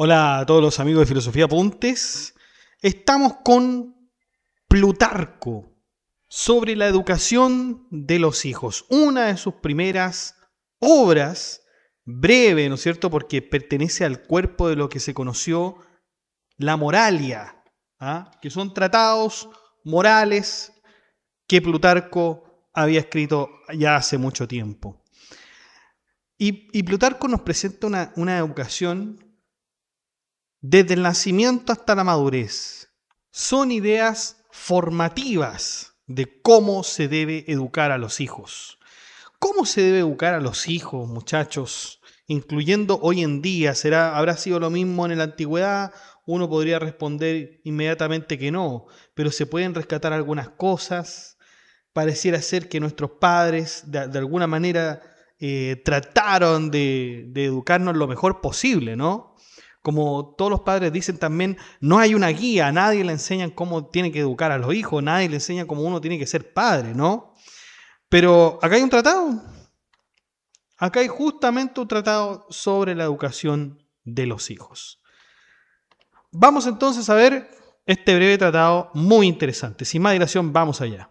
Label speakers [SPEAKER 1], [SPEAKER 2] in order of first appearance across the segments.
[SPEAKER 1] Hola a todos los amigos de Filosofía Apuntes. Estamos con Plutarco sobre la educación de los hijos. Una de sus primeras obras, breve, ¿no es cierto? Porque pertenece al cuerpo de lo que se conoció la Moralia, que son tratados morales que Plutarco había escrito ya hace mucho tiempo. Y Plutarco nos presenta una educación desde el nacimiento hasta la madurez. Son ideas formativas de cómo se debe educar a los hijos. ¿Cómo se debe educar a los hijos, muchachos? Incluyendo hoy en día, ¿habrá sido lo mismo en la antigüedad? Uno podría responder inmediatamente que no, pero se pueden rescatar algunas cosas. Pareciera ser que nuestros padres de alguna manera trataron de educarnos lo mejor posible, ¿no? Como todos los padres dicen también, no hay una guía, nadie le enseña cómo tiene que educar a los hijos, nadie le enseña cómo uno tiene que ser padre, ¿no? Pero acá hay un tratado, acá hay justamente un tratado sobre la educación de los hijos. Vamos entonces a ver este breve tratado muy interesante. Sin más dilación, vamos allá.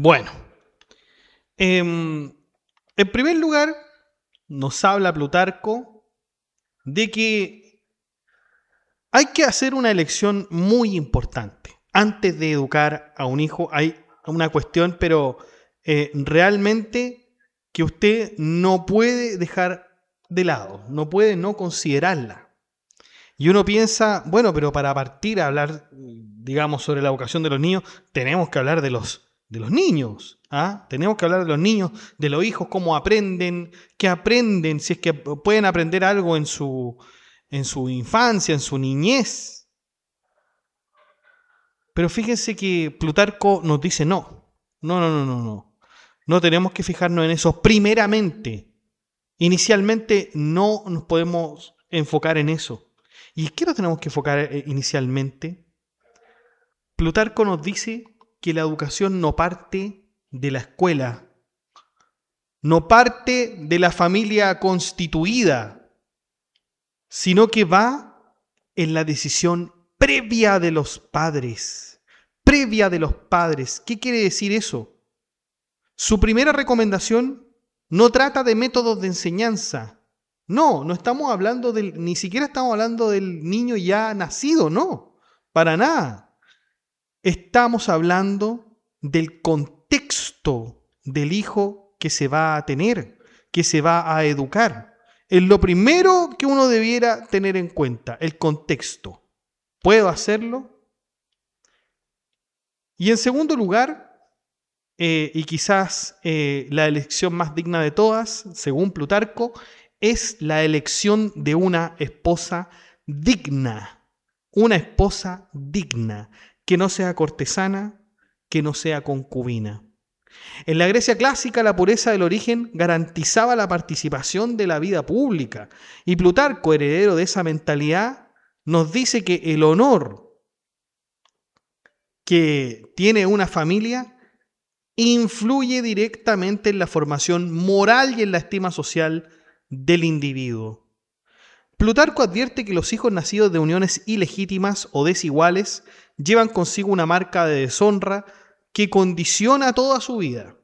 [SPEAKER 1] Bueno, en primer lugar, nos habla Plutarco de que hay que hacer una elección muy importante. Antes de educar a un hijo hay una cuestión, pero realmente que usted no puede dejar de lado, no puede no considerarla. Y uno piensa, bueno, pero para partir a hablar, digamos, sobre la educación de los niños, tenemos que hablar de los niños. Tenemos que hablar de los niños, de los hijos, cómo aprenden, qué aprenden, si es que pueden aprender algo en su infancia, en su niñez. Pero fíjense que Plutarco nos dice no. No tenemos que fijarnos en eso primeramente. Inicialmente no nos podemos enfocar en eso. ¿Y qué nos tenemos que enfocar inicialmente? Plutarco nos dice que la educación no parte de la escuela, no parte de la familia constituida, sino que va en la decisión previa de los padres. Previa de los padres. ¿Qué quiere decir eso? Su primera recomendación no trata de métodos de enseñanza. No estamos hablando ni siquiera estamos hablando del niño ya nacido, no, para nada. Estamos hablando del contexto del hijo que se va a tener, que se va a educar. Es lo primero que uno debiera tener en cuenta, el contexto. ¿Puedo hacerlo? Y en segundo lugar, y quizás la elección más digna de todas, según Plutarco, es la elección de una esposa digna. Una esposa digna, que no sea cortesana, que no sea concubina. En la Grecia clásica, la pureza del origen garantizaba la participación de la vida pública. Y Plutarco, heredero de esa mentalidad, nos dice que el honor que tiene una familia influye directamente en la formación moral y en la estima social del individuo. Plutarco advierte que los hijos nacidos de uniones ilegítimas o desiguales llevan consigo una marca de deshonra que condiciona toda su vida.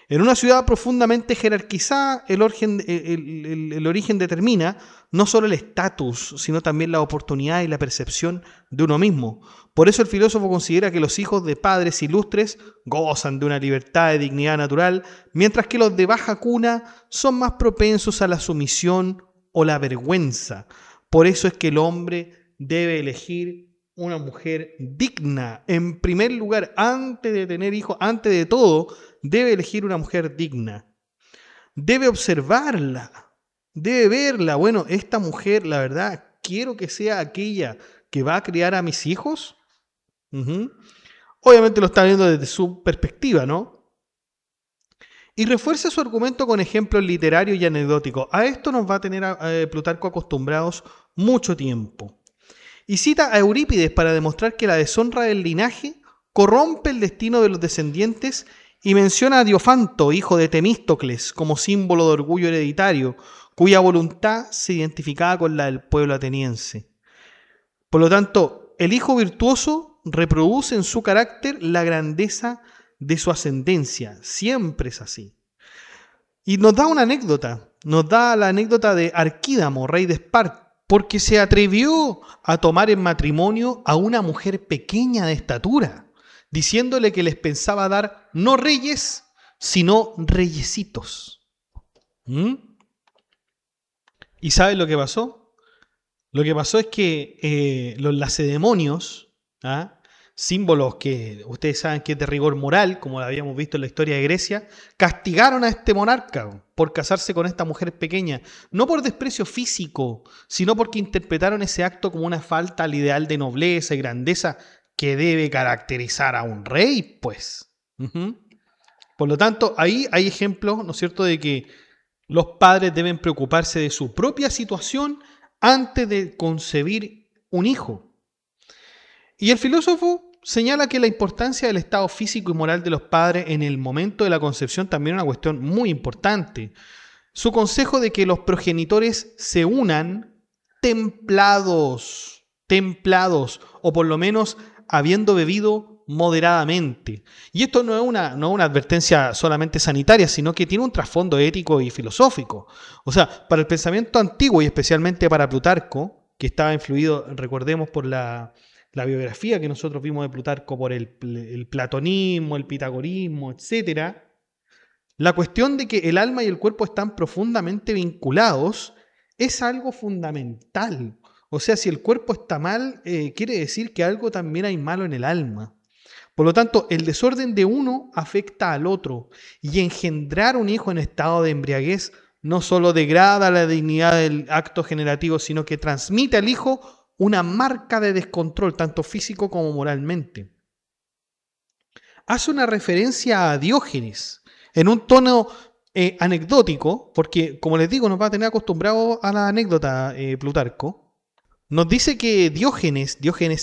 [SPEAKER 1] En una ciudad profundamente jerarquizada, el origen determina no solo el estatus, sino también la oportunidad y la percepción de uno mismo. Por eso el filósofo considera que los hijos de padres ilustres gozan de una libertad y dignidad natural, mientras que los de baja cuna son más propensos a la sumisión o la vergüenza. Por eso es que el hombre debe elegir una mujer digna. En primer lugar, antes de tener hijos, antes de todo, debe elegir una mujer digna. Debe observarla, debe verla. Bueno, esta mujer, la verdad, quiero que sea aquella que va a criar a mis hijos. Obviamente lo está viendo desde su perspectiva, ¿no? Y refuerza su argumento con ejemplos literarios y anecdóticos. A esto nos va a tener Plutarco acostumbrados mucho tiempo. Y cita a Eurípides para demostrar que la deshonra del linaje corrompe el destino de los descendientes y menciona a Diofanto, hijo de Temístocles, como símbolo de orgullo hereditario, cuya voluntad se identificaba con la del pueblo ateniense. Por lo tanto, el hijo virtuoso reproduce en su carácter la grandeza de su ascendencia. Siempre es así. Y nos da una anécdota. Nos da la anécdota de Arquídamo, rey de Esparta, porque se atrevió a tomar en matrimonio a una mujer pequeña de estatura, diciéndole que les pensaba dar no reyes, sino reyesitos. ¿Y saben lo que pasó? Lo que pasó es que los lacedemonios, símbolos que ustedes saben que es de rigor moral, como lo habíamos visto en la historia de Grecia, castigaron a este monarca por casarse con esta mujer pequeña, no por desprecio físico, sino porque interpretaron ese acto como una falta al ideal de nobleza y grandeza que debe caracterizar a un rey, pues. Por lo tanto, ahí hay ejemplos, ¿no es cierto?, de que los padres deben preocuparse de su propia situación antes de concebir un hijo. Y el filósofo señala que la importancia del estado físico y moral de los padres en el momento de la concepción también es una cuestión muy importante. Su consejo de que los progenitores se unan templados, o por lo menos habiendo bebido moderadamente. Y esto no es una advertencia solamente sanitaria, sino que tiene un trasfondo ético y filosófico. O sea, para el pensamiento antiguo y especialmente para Plutarco, que estaba influido, recordemos, por la biografía que nosotros vimos de Plutarco, por el platonismo, el pitagorismo, etc., la cuestión de que el alma y el cuerpo están profundamente vinculados es algo fundamental. O sea, si el cuerpo está mal, quiere decir que algo también hay malo en el alma. Por lo tanto, el desorden de uno afecta al otro, y engendrar un hijo en estado de embriaguez no solo degrada la dignidad del acto generativo, sino que transmite al hijo una marca de descontrol, tanto físico como moralmente. Hace una referencia a Diógenes, en un tono anecdótico, porque, como les digo, nos va a tener acostumbrados a la anécdota Plutarco. Nos dice que Diógenes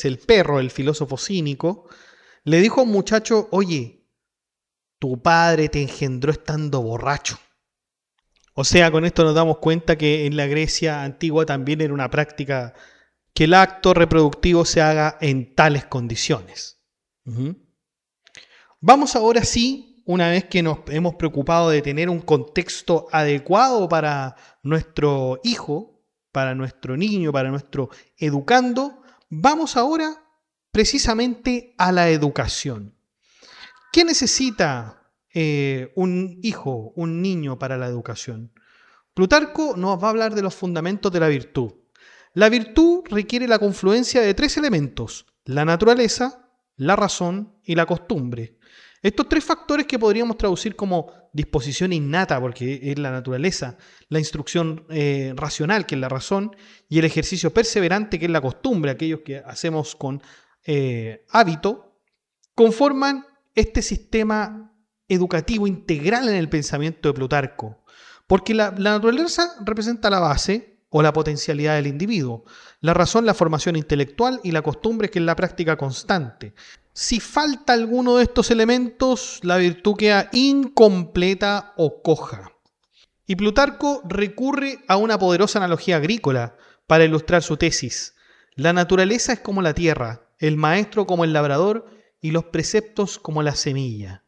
[SPEAKER 1] el perro, el filósofo cínico, le dijo a un muchacho: oye, tu padre te engendró estando borracho. O sea, con esto nos damos cuenta que en la Grecia antigua también era una práctica que el acto reproductivo se haga en tales condiciones. Vamos ahora sí, una vez que nos hemos preocupado de tener un contexto adecuado para nuestro hijo, para nuestro niño, para nuestro educando, vamos ahora precisamente a la educación. ¿Qué necesita un hijo, un niño para la educación? Plutarco nos va a hablar de los fundamentos de la virtud. La virtud requiere la confluencia de tres elementos: la naturaleza, la razón y la costumbre. Estos tres factores que podríamos traducir como disposición innata, porque es la naturaleza, la instrucción racional, que es la razón, y el ejercicio perseverante, que es la costumbre, aquellos que hacemos con hábito, conforman este sistema educativo integral en el pensamiento de Plutarco. Porque la naturaleza representa la base o la potencialidad del individuo, la razón, la formación intelectual, y la costumbre, que es la práctica constante. Si falta alguno de estos elementos, la virtud queda incompleta o coja. Y Plutarco recurre a una poderosa analogía agrícola para ilustrar su tesis. La naturaleza es como la tierra, el maestro como el labrador y los preceptos como la semilla.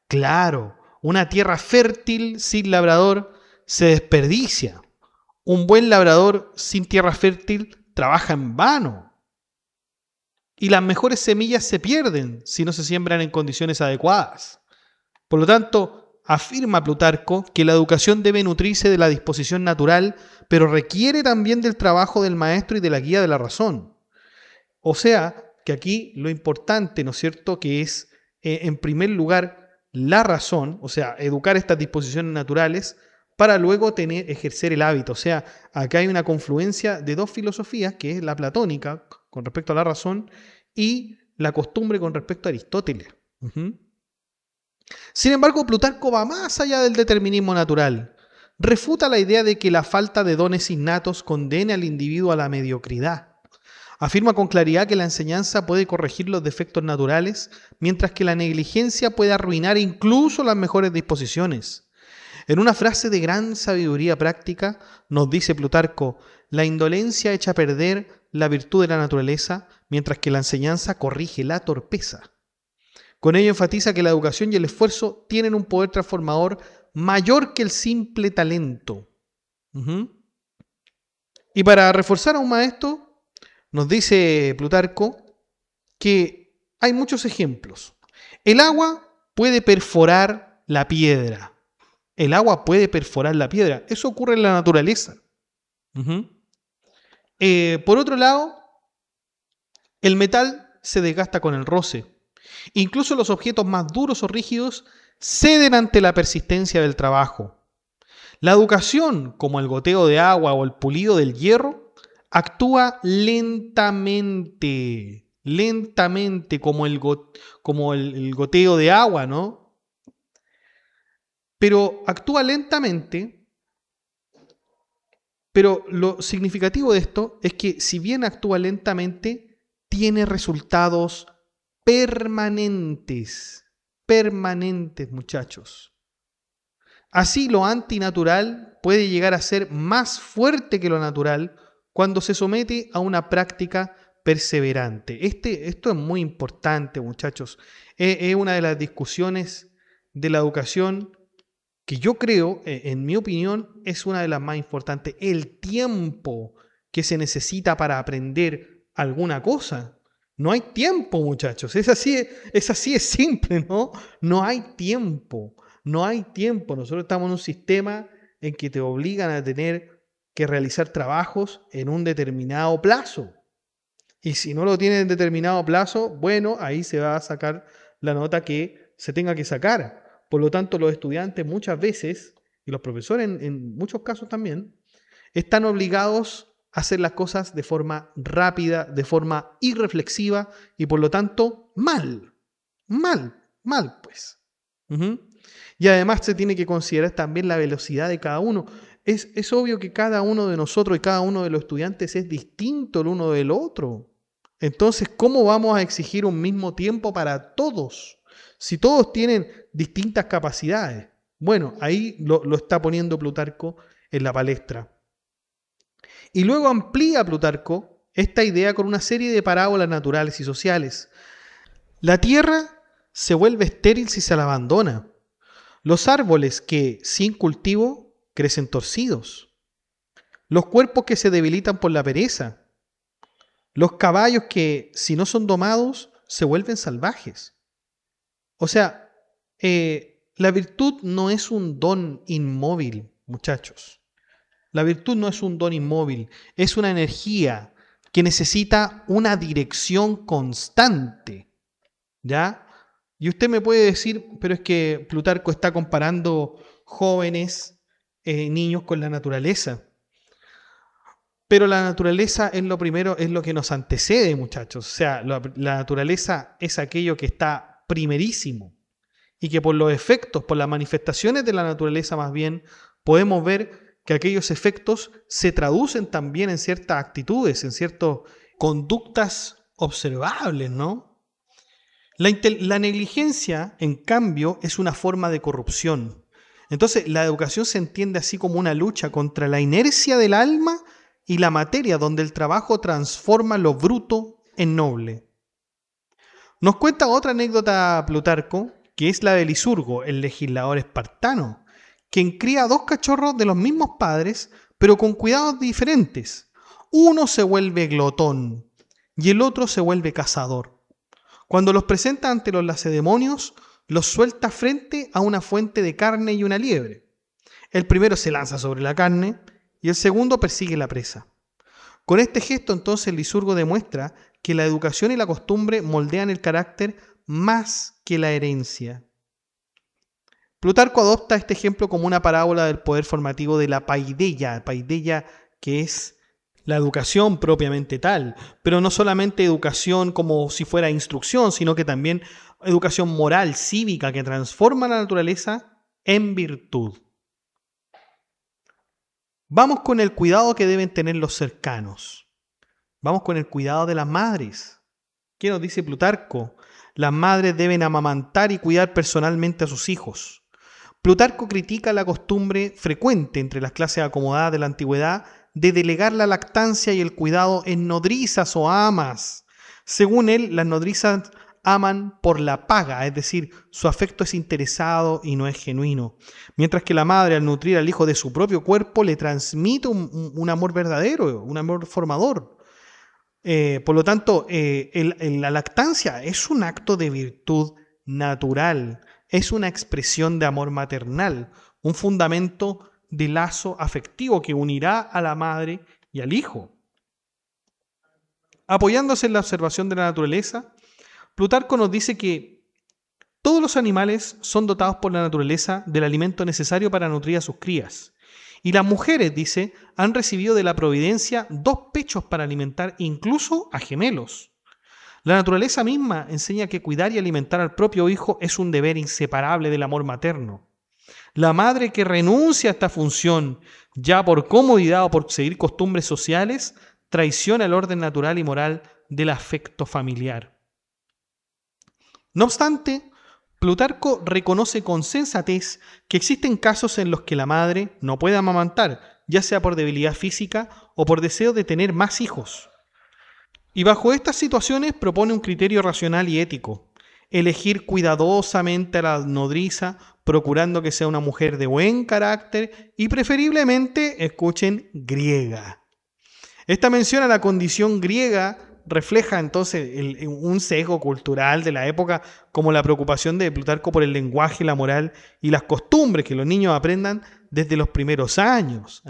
[SPEAKER 1] Claro, una tierra fértil sin labrador se desperdicia. Un buen labrador sin tierra fértil trabaja en vano. Y las mejores semillas se pierden si no se siembran en condiciones adecuadas. Por lo tanto, afirma Plutarco que la educación debe nutrirse de la disposición natural, pero requiere también del trabajo del maestro y de la guía de la razón. O sea, que aquí lo importante, ¿no es cierto?, que es, en primer lugar, la razón, o sea, educar estas disposiciones naturales para luego ejercer el hábito. O sea, acá hay una confluencia de dos filosofías, que es la platónica con respecto a la razón y la costumbre con respecto a Aristóteles. Sin embargo, Plutarco va más allá del determinismo natural. Refuta la idea de que la falta de dones innatos condena al individuo a la mediocridad. Afirma con claridad que la enseñanza puede corregir los defectos naturales, mientras que la negligencia puede arruinar incluso las mejores disposiciones. En una frase de gran sabiduría práctica, nos dice Plutarco: la indolencia echa a perder la virtud de la naturaleza, mientras que la enseñanza corrige la torpeza. Con ello enfatiza que la educación y el esfuerzo tienen un poder transformador mayor que el simple talento. Y para reforzar aún más esto, nos dice Plutarco que hay muchos ejemplos. El agua puede perforar la piedra. El agua puede perforar la piedra. Eso ocurre en la naturaleza. Por otro lado, el metal se desgasta con el roce. Incluso los objetos más duros o rígidos ceden ante la persistencia del trabajo. La educación, como el goteo de agua o el pulido del hierro, actúa lentamente, como el goteo de agua, ¿no? Pero actúa lentamente, pero lo significativo de esto es que si bien actúa lentamente, tiene resultados permanentes, muchachos. Así, lo antinatural puede llegar a ser más fuerte que lo natural cuando se somete a una práctica perseverante. Esto es muy importante, muchachos. Es una de las discusiones de la educación que yo creo, en mi opinión, es una de las más importantes. El tiempo que se necesita para aprender alguna cosa. No hay tiempo, muchachos. Es así de simple, ¿no? No hay tiempo. No hay tiempo. Nosotros estamos en un sistema en que te obligan a tener que realizar trabajos en un determinado plazo. Y si no lo tienes en determinado plazo, bueno, ahí se va a sacar la nota que se tenga que sacar. Por lo tanto, los estudiantes muchas veces, y los profesores en muchos casos también, están obligados a hacer las cosas de forma rápida, de forma irreflexiva y por lo tanto mal, pues. Y además se tiene que considerar también la velocidad de cada uno. Es obvio que cada uno de nosotros y cada uno de los estudiantes es distinto el uno del otro. Entonces, ¿cómo vamos a exigir un mismo tiempo para todos? Si todos tienen distintas capacidades. Bueno, ahí lo está poniendo Plutarco en la palestra. Y luego amplía Plutarco esta idea con una serie de parábolas naturales y sociales. La tierra se vuelve estéril si se la abandona. Los árboles que, sin cultivo, crecen torcidos. Los cuerpos que se debilitan por la pereza. Los caballos que, si no son domados, se vuelven salvajes. O sea, la virtud no es un don inmóvil, muchachos. La virtud no es un don inmóvil, es una energía que necesita una dirección constante, ¿ya? Y usted me puede decir, pero es que Plutarco está comparando jóvenes, niños con la naturaleza. Pero la naturaleza es lo primero, es lo que nos antecede, muchachos. O sea, la naturaleza es aquello que está primerísimo y que por los efectos, por las manifestaciones de la naturaleza más bien, podemos ver que aquellos efectos se traducen también en ciertas actitudes, en ciertas conductas observables, ¿no? La negligencia, en cambio, es una forma de corrupción. Entonces, la educación se entiende así como una lucha contra la inercia del alma y la materia, donde el trabajo transforma lo bruto en noble. Nos cuenta otra anécdota Plutarco, que es la de Licurgo, el legislador espartano, quien cría 2 cachorros de los mismos padres, pero con cuidados diferentes. Uno se vuelve glotón y el otro se vuelve cazador. Cuando los presenta ante los lacedemonios, los suelta frente a una fuente de carne y una liebre. El primero se lanza sobre la carne y el segundo persigue la presa. Con este gesto, entonces, Licurgo demuestra que la educación y la costumbre moldean el carácter más que la herencia. Plutarco adopta este ejemplo como una parábola del poder formativo de la paideia, que es la educación propiamente tal, pero no solamente educación como si fuera instrucción, sino que también educación moral, cívica, que transforma la naturaleza en virtud. Vamos con el cuidado que deben tener los cercanos. Vamos con el cuidado de las madres. ¿Qué nos dice Plutarco? Las madres deben amamantar y cuidar personalmente a sus hijos. Plutarco critica la costumbre frecuente entre las clases acomodadas de la antigüedad de delegar la lactancia y el cuidado en nodrizas o amas. Según él, las nodrizas aman por la paga, es decir, su afecto es interesado y no es genuino. Mientras que la madre, al nutrir al hijo de su propio cuerpo, le transmite un amor verdadero, un amor formador. Por lo tanto, la lactancia es un acto de virtud natural, es una expresión de amor maternal, un fundamento de lazo afectivo que unirá a la madre y al hijo. Apoyándose en la observación de la naturaleza, Plutarco nos dice que todos los animales son dotados por la naturaleza del alimento necesario para nutrir a sus crías. Y las mujeres, dice, han recibido de la providencia 2 pechos para alimentar incluso a gemelos. La naturaleza misma enseña que cuidar y alimentar al propio hijo es un deber inseparable del amor materno. La madre que renuncia a esta función, ya por comodidad o por seguir costumbres sociales, traiciona el orden natural y moral del afecto familiar. No obstante, Plutarco reconoce con sensatez que existen casos en los que la madre no puede amamantar, ya sea por debilidad física o por deseo de tener más hijos. Y bajo estas situaciones propone un criterio racional y ético: elegir cuidadosamente a la nodriza, procurando que sea una mujer de buen carácter y preferiblemente, escuchen, griega. Esta mención a la condición griega refleja entonces un sesgo cultural de la época, como la preocupación de Plutarco por el lenguaje, la moral y las costumbres que los niños aprendan desde los primeros años.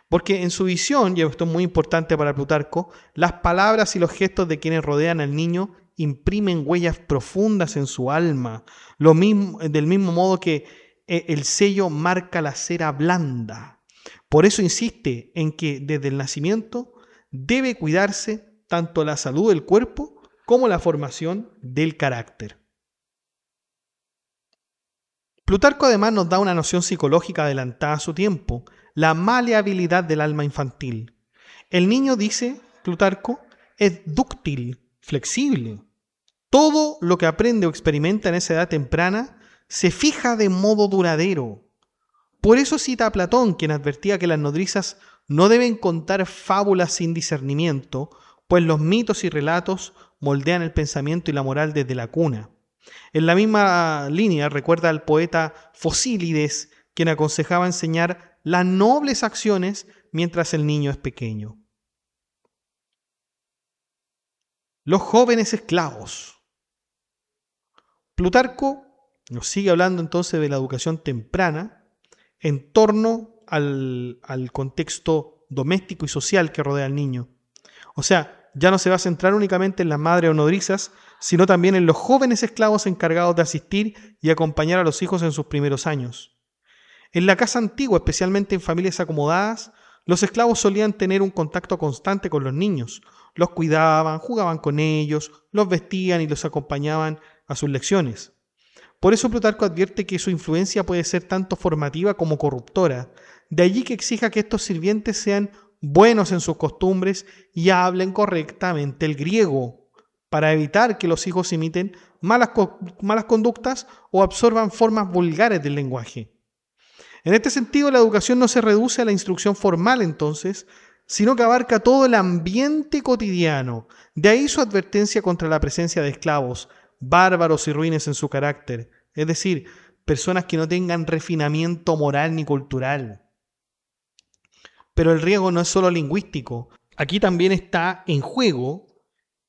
[SPEAKER 1] Porque en su visión, y esto es muy importante para Plutarco, las palabras y los gestos de quienes rodean al niño imprimen huellas profundas en su alma, del mismo modo que el sello marca la cera blanda. Por eso insiste en que desde el nacimiento debe cuidarse tanto la salud del cuerpo como la formación del carácter. Plutarco además nos da una noción psicológica adelantada a su tiempo: la maleabilidad del alma infantil. El niño, dice Plutarco, es dúctil, flexible. Todo lo que aprende o experimenta en esa edad temprana se fija de modo duradero. Por eso cita a Platón, quien advertía que las nodrizas no deben contar fábulas sin discernimiento, pues los mitos y relatos moldean el pensamiento y la moral desde la cuna. En la misma línea recuerda al poeta Fosílides, quien aconsejaba enseñar las nobles acciones mientras el niño es pequeño. Los jóvenes esclavos. Plutarco nos sigue hablando entonces de la educación temprana en torno al contexto doméstico y social que rodea al niño. O sea, ya no se va a centrar únicamente en las madres o nodrizas, sino también en los jóvenes esclavos encargados de asistir y acompañar a los hijos en sus primeros años. En la casa antigua, especialmente en familias acomodadas, los esclavos solían tener un contacto constante con los niños. Los cuidaban, jugaban con ellos, los vestían y los acompañaban a sus lecciones. Por eso Plutarco advierte que su influencia puede ser tanto formativa como corruptora. De allí que exija que estos sirvientes sean buenos en sus costumbres y hablen correctamente el griego, para evitar que los hijos imiten malas conductas o absorban formas vulgares del lenguaje. En este sentido, la educación no se reduce a la instrucción formal entonces, sino que abarca todo el ambiente cotidiano. De ahí su advertencia contra la presencia de esclavos, bárbaros y ruines en su carácter, es decir, personas que no tengan refinamiento moral ni cultural. Pero el riesgo no es solo lingüístico. Aquí también está en juego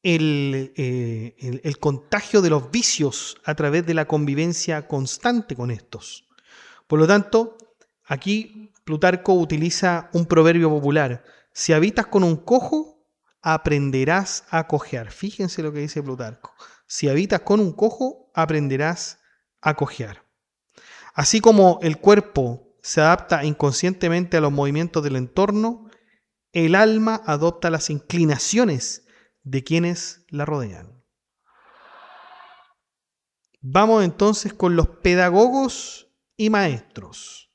[SPEAKER 1] el contagio de los vicios a través de la convivencia constante con estos. Por lo tanto, aquí Plutarco utiliza un proverbio popular: si habitas con un cojo, aprenderás a cojear. Fíjense lo que dice Plutarco: si habitas con un cojo, aprenderás a cojear. Así como el cuerpo se adapta inconscientemente a los movimientos del entorno, el alma adopta las inclinaciones de quienes la rodean. Vamos entonces con los pedagogos y maestros.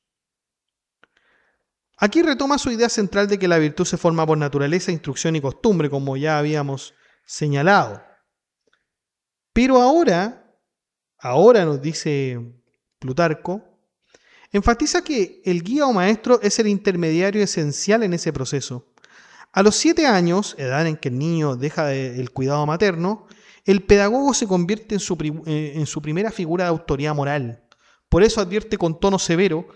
[SPEAKER 1] Aquí retoma su idea central de que la virtud se forma por naturaleza, instrucción y costumbre, como ya habíamos señalado. Pero ahora nos dice Plutarco, enfatiza que el guía o maestro es el intermediario esencial en ese proceso. A los 7 años, edad en que el niño deja el cuidado materno, el pedagogo se convierte en su primera figura de autoridad moral. Por eso advierte con tono severo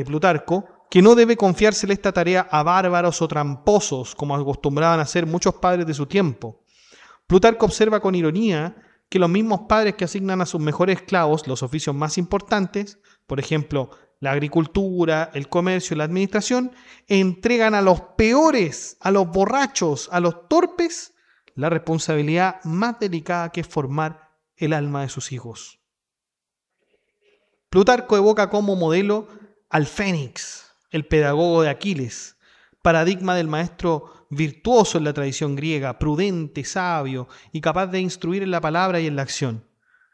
[SPEAKER 1] Plutarco que no debe confiársele esta tarea a bárbaros o tramposos, como acostumbraban a hacer muchos padres de su tiempo. Plutarco observa con ironía que los mismos padres que asignan a sus mejores esclavos los oficios más importantes, por ejemplo, la agricultura, el comercio y la administración, entregan a los peores, a los borrachos, a los torpes, la responsabilidad más delicada que es formar el alma de sus hijos. Plutarco evoca como modelo al Fénix, el pedagogo de Aquiles, paradigma del maestro virtuoso en la tradición griega, prudente, sabio y capaz de instruir en la palabra y en la acción.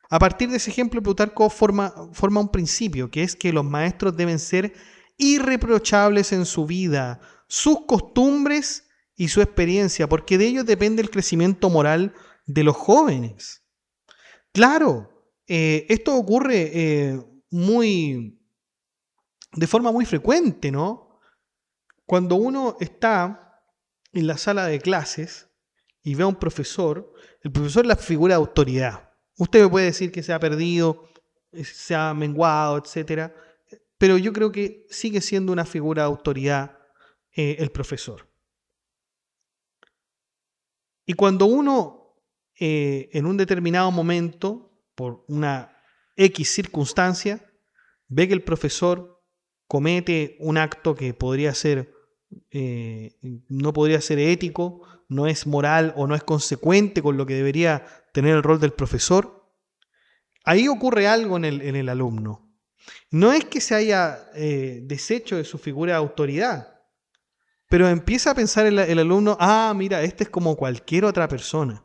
[SPEAKER 1] A partir de ese ejemplo, Plutarco forma un principio, que es que los maestros deben ser irreprochables en su vida, sus costumbres y su experiencia, porque de ellos depende el crecimiento moral de los jóvenes. Claro, esto ocurre de forma muy frecuente, ¿no? Cuando uno está en la sala de clases y ve a un profesor, el profesor es la figura de autoridad. Usted me puede decir que se ha perdido, se ha menguado, etcétera, pero yo creo que sigue siendo una figura de autoridad el profesor. Y cuando uno, en un determinado momento, por una X circunstancia, ve que el profesor comete un acto que podría ser, no podría ser ético, no es moral o no es consecuente con lo que debería tener el rol del profesor, ahí ocurre algo en el alumno. No es que se haya deshecho de su figura de autoridad, pero empieza a pensar el alumno, mira, este es como cualquier otra persona.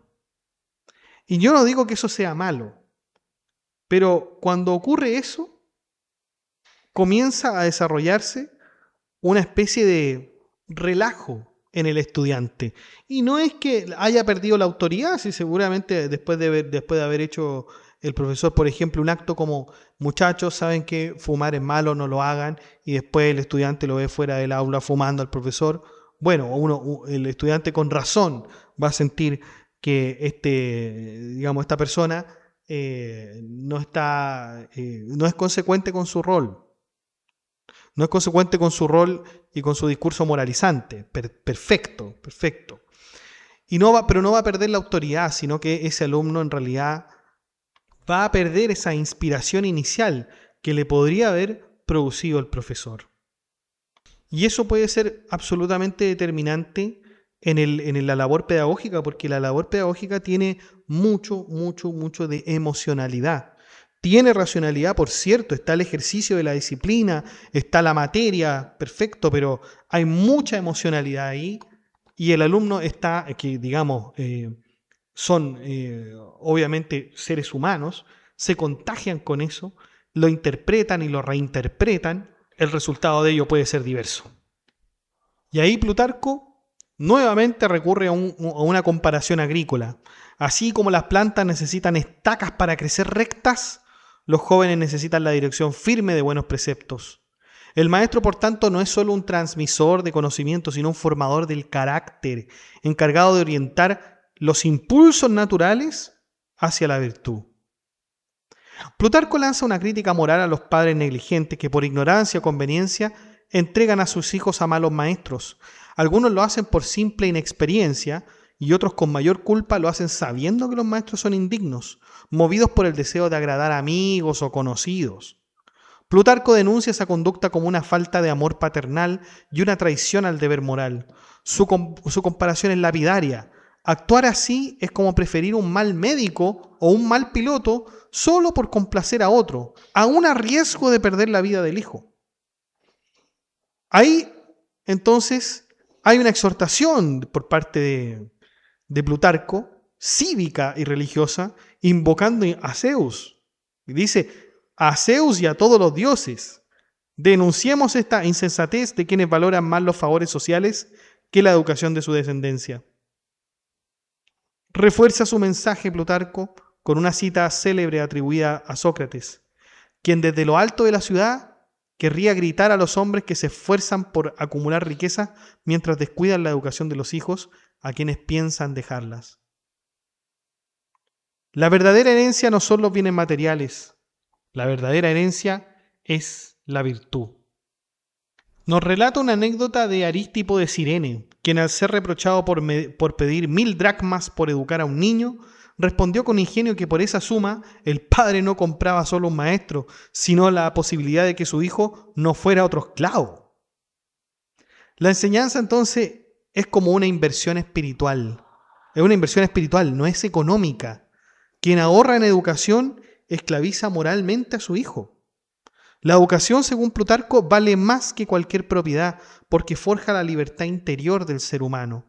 [SPEAKER 1] Y yo no digo que eso sea malo, pero cuando ocurre eso, comienza a desarrollarse una especie de relajo en el estudiante. Y no es que haya perdido la autoridad, si seguramente después de haber hecho el profesor, por ejemplo, un acto como, muchachos, saben que fumar es malo, no lo hagan, y después el estudiante lo ve fuera del aula fumando al profesor. Bueno, el estudiante con razón va a sentir que esta persona no es consecuente con su rol. No es consecuente con su rol y con su discurso moralizante. Perfecto. Pero no va a perder la autoridad, sino que ese alumno en realidad va a perder esa inspiración inicial que le podría haber producido el profesor. Y eso puede ser absolutamente determinante en la labor pedagógica, porque la labor pedagógica tiene mucho de emocionalidad. Tiene racionalidad, por cierto, está el ejercicio de la disciplina, está la materia, perfecto, pero hay mucha emocionalidad ahí y el alumno está, son obviamente seres humanos, se contagian con eso, lo interpretan y lo reinterpretan, el resultado de ello puede ser diverso. Y ahí Plutarco nuevamente recurre a una comparación agrícola. Así como las plantas necesitan estacas para crecer rectas, los jóvenes necesitan la dirección firme de buenos preceptos. El maestro, por tanto, no es solo un transmisor de conocimiento, sino un formador del carácter, encargado de orientar los impulsos naturales hacia la virtud. Plutarco lanza una crítica moral a los padres negligentes que por ignorancia o conveniencia entregan a sus hijos a malos maestros. Algunos lo hacen por simple inexperiencia y otros con mayor culpa lo hacen sabiendo que los maestros son indignos, movidos por el deseo de agradar a amigos o conocidos. Plutarco denuncia esa conducta como una falta de amor paternal y una traición al deber moral. Su comparación es lapidaria. Actuar así es como preferir un mal médico o un mal piloto solo por complacer a otro, aún a riesgo de perder la vida del hijo. Ahí, entonces, hay una exhortación por parte de Plutarco, cívica y religiosa, invocando a Zeus. Y dice, a Zeus y a todos los dioses, Denunciemos esta insensatez de quienes valoran más los favores sociales que la educación de su descendencia. Refuerza su mensaje Plutarco con una cita célebre atribuida a Sócrates, quien desde lo alto de la ciudad querría gritar a los hombres que se esfuerzan por acumular riqueza mientras descuidan la educación de los hijos a quienes piensan dejarlas. La verdadera herencia no son los bienes materiales, la verdadera herencia es la virtud. Nos relata una anécdota de Arístipo de Cirene, quien al ser reprochado por pedir 1000 dracmas por educar a un niño, respondió con ingenio que por esa suma el padre no compraba solo un maestro, sino la posibilidad de que su hijo no fuera otro esclavo. La enseñanza entonces es como una inversión espiritual. Es una inversión espiritual, no es económica. Quien ahorra en educación esclaviza moralmente a su hijo. La educación, según Plutarco, vale más que cualquier propiedad porque forja la libertad interior del ser humano.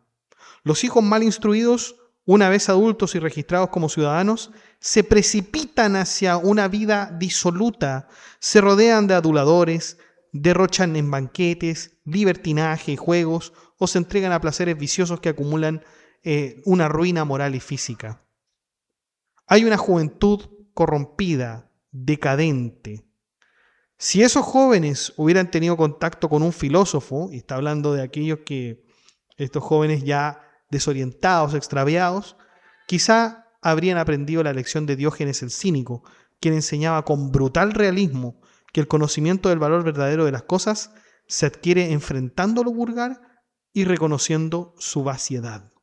[SPEAKER 1] Los hijos mal instruidos, una vez adultos y registrados como ciudadanos, se precipitan hacia una vida disoluta, se rodean de aduladores, derrochan en banquetes, libertinaje, juegos o se entregan a placeres viciosos que acumulan una ruina moral y física. Hay una juventud corrompida, decadente. Si esos jóvenes hubieran tenido contacto con un filósofo, y está hablando de estos jóvenes ya desorientados, extraviados, quizá habrían aprendido la lección de Diógenes el Cínico, quien enseñaba con brutal realismo que el conocimiento del valor verdadero de las cosas se adquiere enfrentando lo vulgar y reconociendo su vaciedad.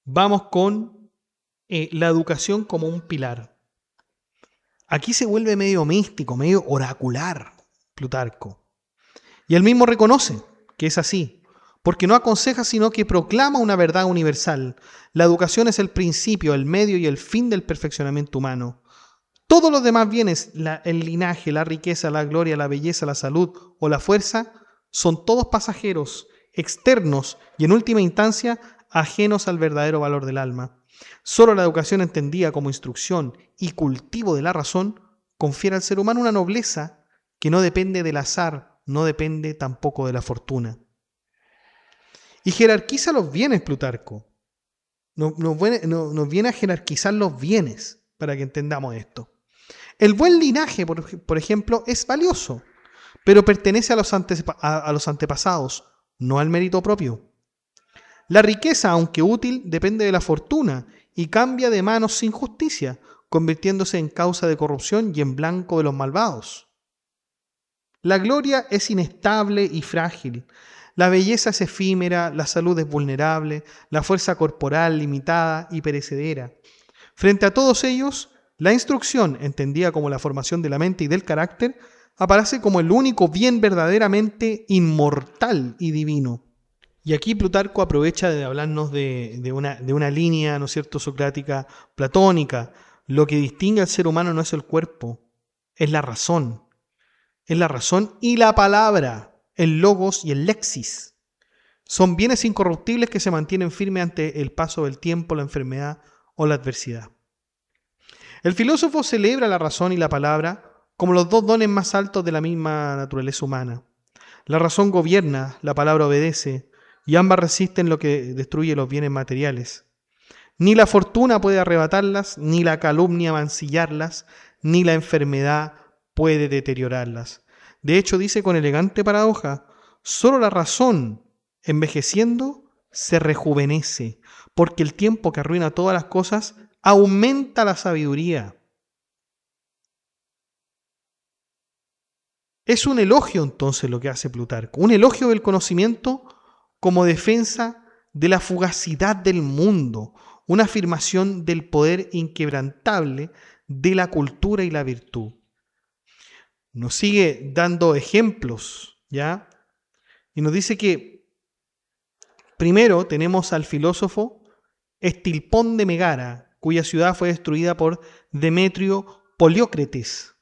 [SPEAKER 1] Vamos con la educación como un pilar. Aquí se vuelve medio místico, medio oracular Plutarco. Y él mismo reconoce que es así, porque no aconseja sino que proclama una verdad universal. La educación es el principio, el medio y el fin del perfeccionamiento humano. Todos los demás bienes, el linaje, la riqueza, la gloria, la belleza, la salud o la fuerza, son todos pasajeros, externos y en última instancia ajenos al verdadero valor del alma. Solo la educación entendida como instrucción y cultivo de la razón confiere al ser humano una nobleza que no depende del azar, no depende tampoco de la fortuna. Y jerarquiza los bienes, Plutarco. Nos viene a jerarquizar los bienes para que entendamos esto. El buen linaje, por ejemplo, es valioso, pero pertenece a los antepasados, no al mérito propio. La riqueza, aunque útil, depende de la fortuna y cambia de manos sin justicia, convirtiéndose en causa de corrupción y en blanco de los malvados. La gloria es inestable y frágil, la belleza es efímera, la salud es vulnerable, la fuerza corporal limitada y perecedera. Frente a todos ellos, la instrucción, entendida como la formación de la mente y del carácter, aparece como el único bien verdaderamente inmortal y divino. Y aquí Plutarco aprovecha de hablarnos de una línea, ¿no es cierto?, socrática, platónica. Lo que distingue al ser humano no es el cuerpo, es la razón. Es la razón y la palabra, el logos y el lexis. Son bienes incorruptibles que se mantienen firmes ante el paso del tiempo, la enfermedad o la adversidad. El filósofo celebra la razón y la palabra como los dos dones más altos de la misma naturaleza humana. La razón gobierna, la palabra obedece, y ambas resisten lo que destruye los bienes materiales. Ni la fortuna puede arrebatarlas, ni la calumnia mancillarlas, ni la enfermedad puede deteriorarlas. De hecho, dice con elegante paradoja, solo la razón, envejeciendo, se rejuvenece, porque el tiempo que arruina todas las cosas aumenta la sabiduría. Es un elogio entonces lo que hace Plutarco, un elogio del conocimiento como defensa de la fugacidad del mundo, una afirmación del poder inquebrantable de la cultura y la virtud. Nos sigue dando ejemplos, ¿ya? Y nos dice que primero tenemos al filósofo Estilpón de Megara, cuya ciudad fue destruida por Demetrio Poliócrates.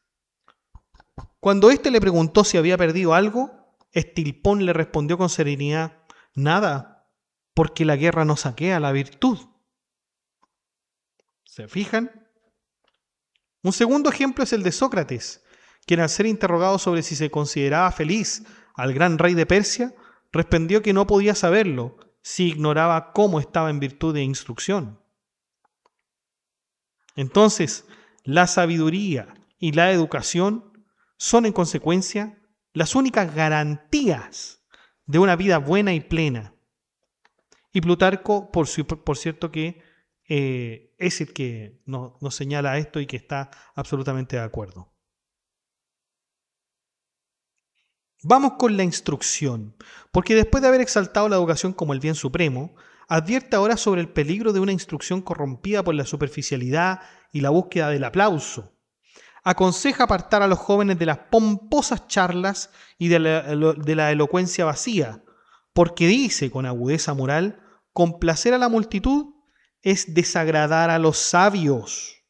[SPEAKER 1] Cuando éste le preguntó si había perdido algo, Estilpón le respondió con serenidad: nada, porque la guerra no saquea la virtud. ¿Se fijan? Un segundo ejemplo es el de Sócrates, quien al ser interrogado sobre si se consideraba feliz al gran rey de Persia, respondió que no podía saberlo si ignoraba cómo estaba en virtud de instrucción. Entonces, la sabiduría y la educación son en consecuencia las únicas garantías de una vida buena y plena. Y Plutarco, por cierto, que es el que nos señala esto y que está absolutamente de acuerdo. Vamos con la instrucción, porque después de haber exaltado la educación como el bien supremo, advierte ahora sobre el peligro de una instrucción corrompida por la superficialidad y la búsqueda del aplauso. Aconseja apartar a los jóvenes de las pomposas charlas y de la elocuencia vacía, porque dice con agudeza moral, complacer a la multitud es desagradar a los sabios.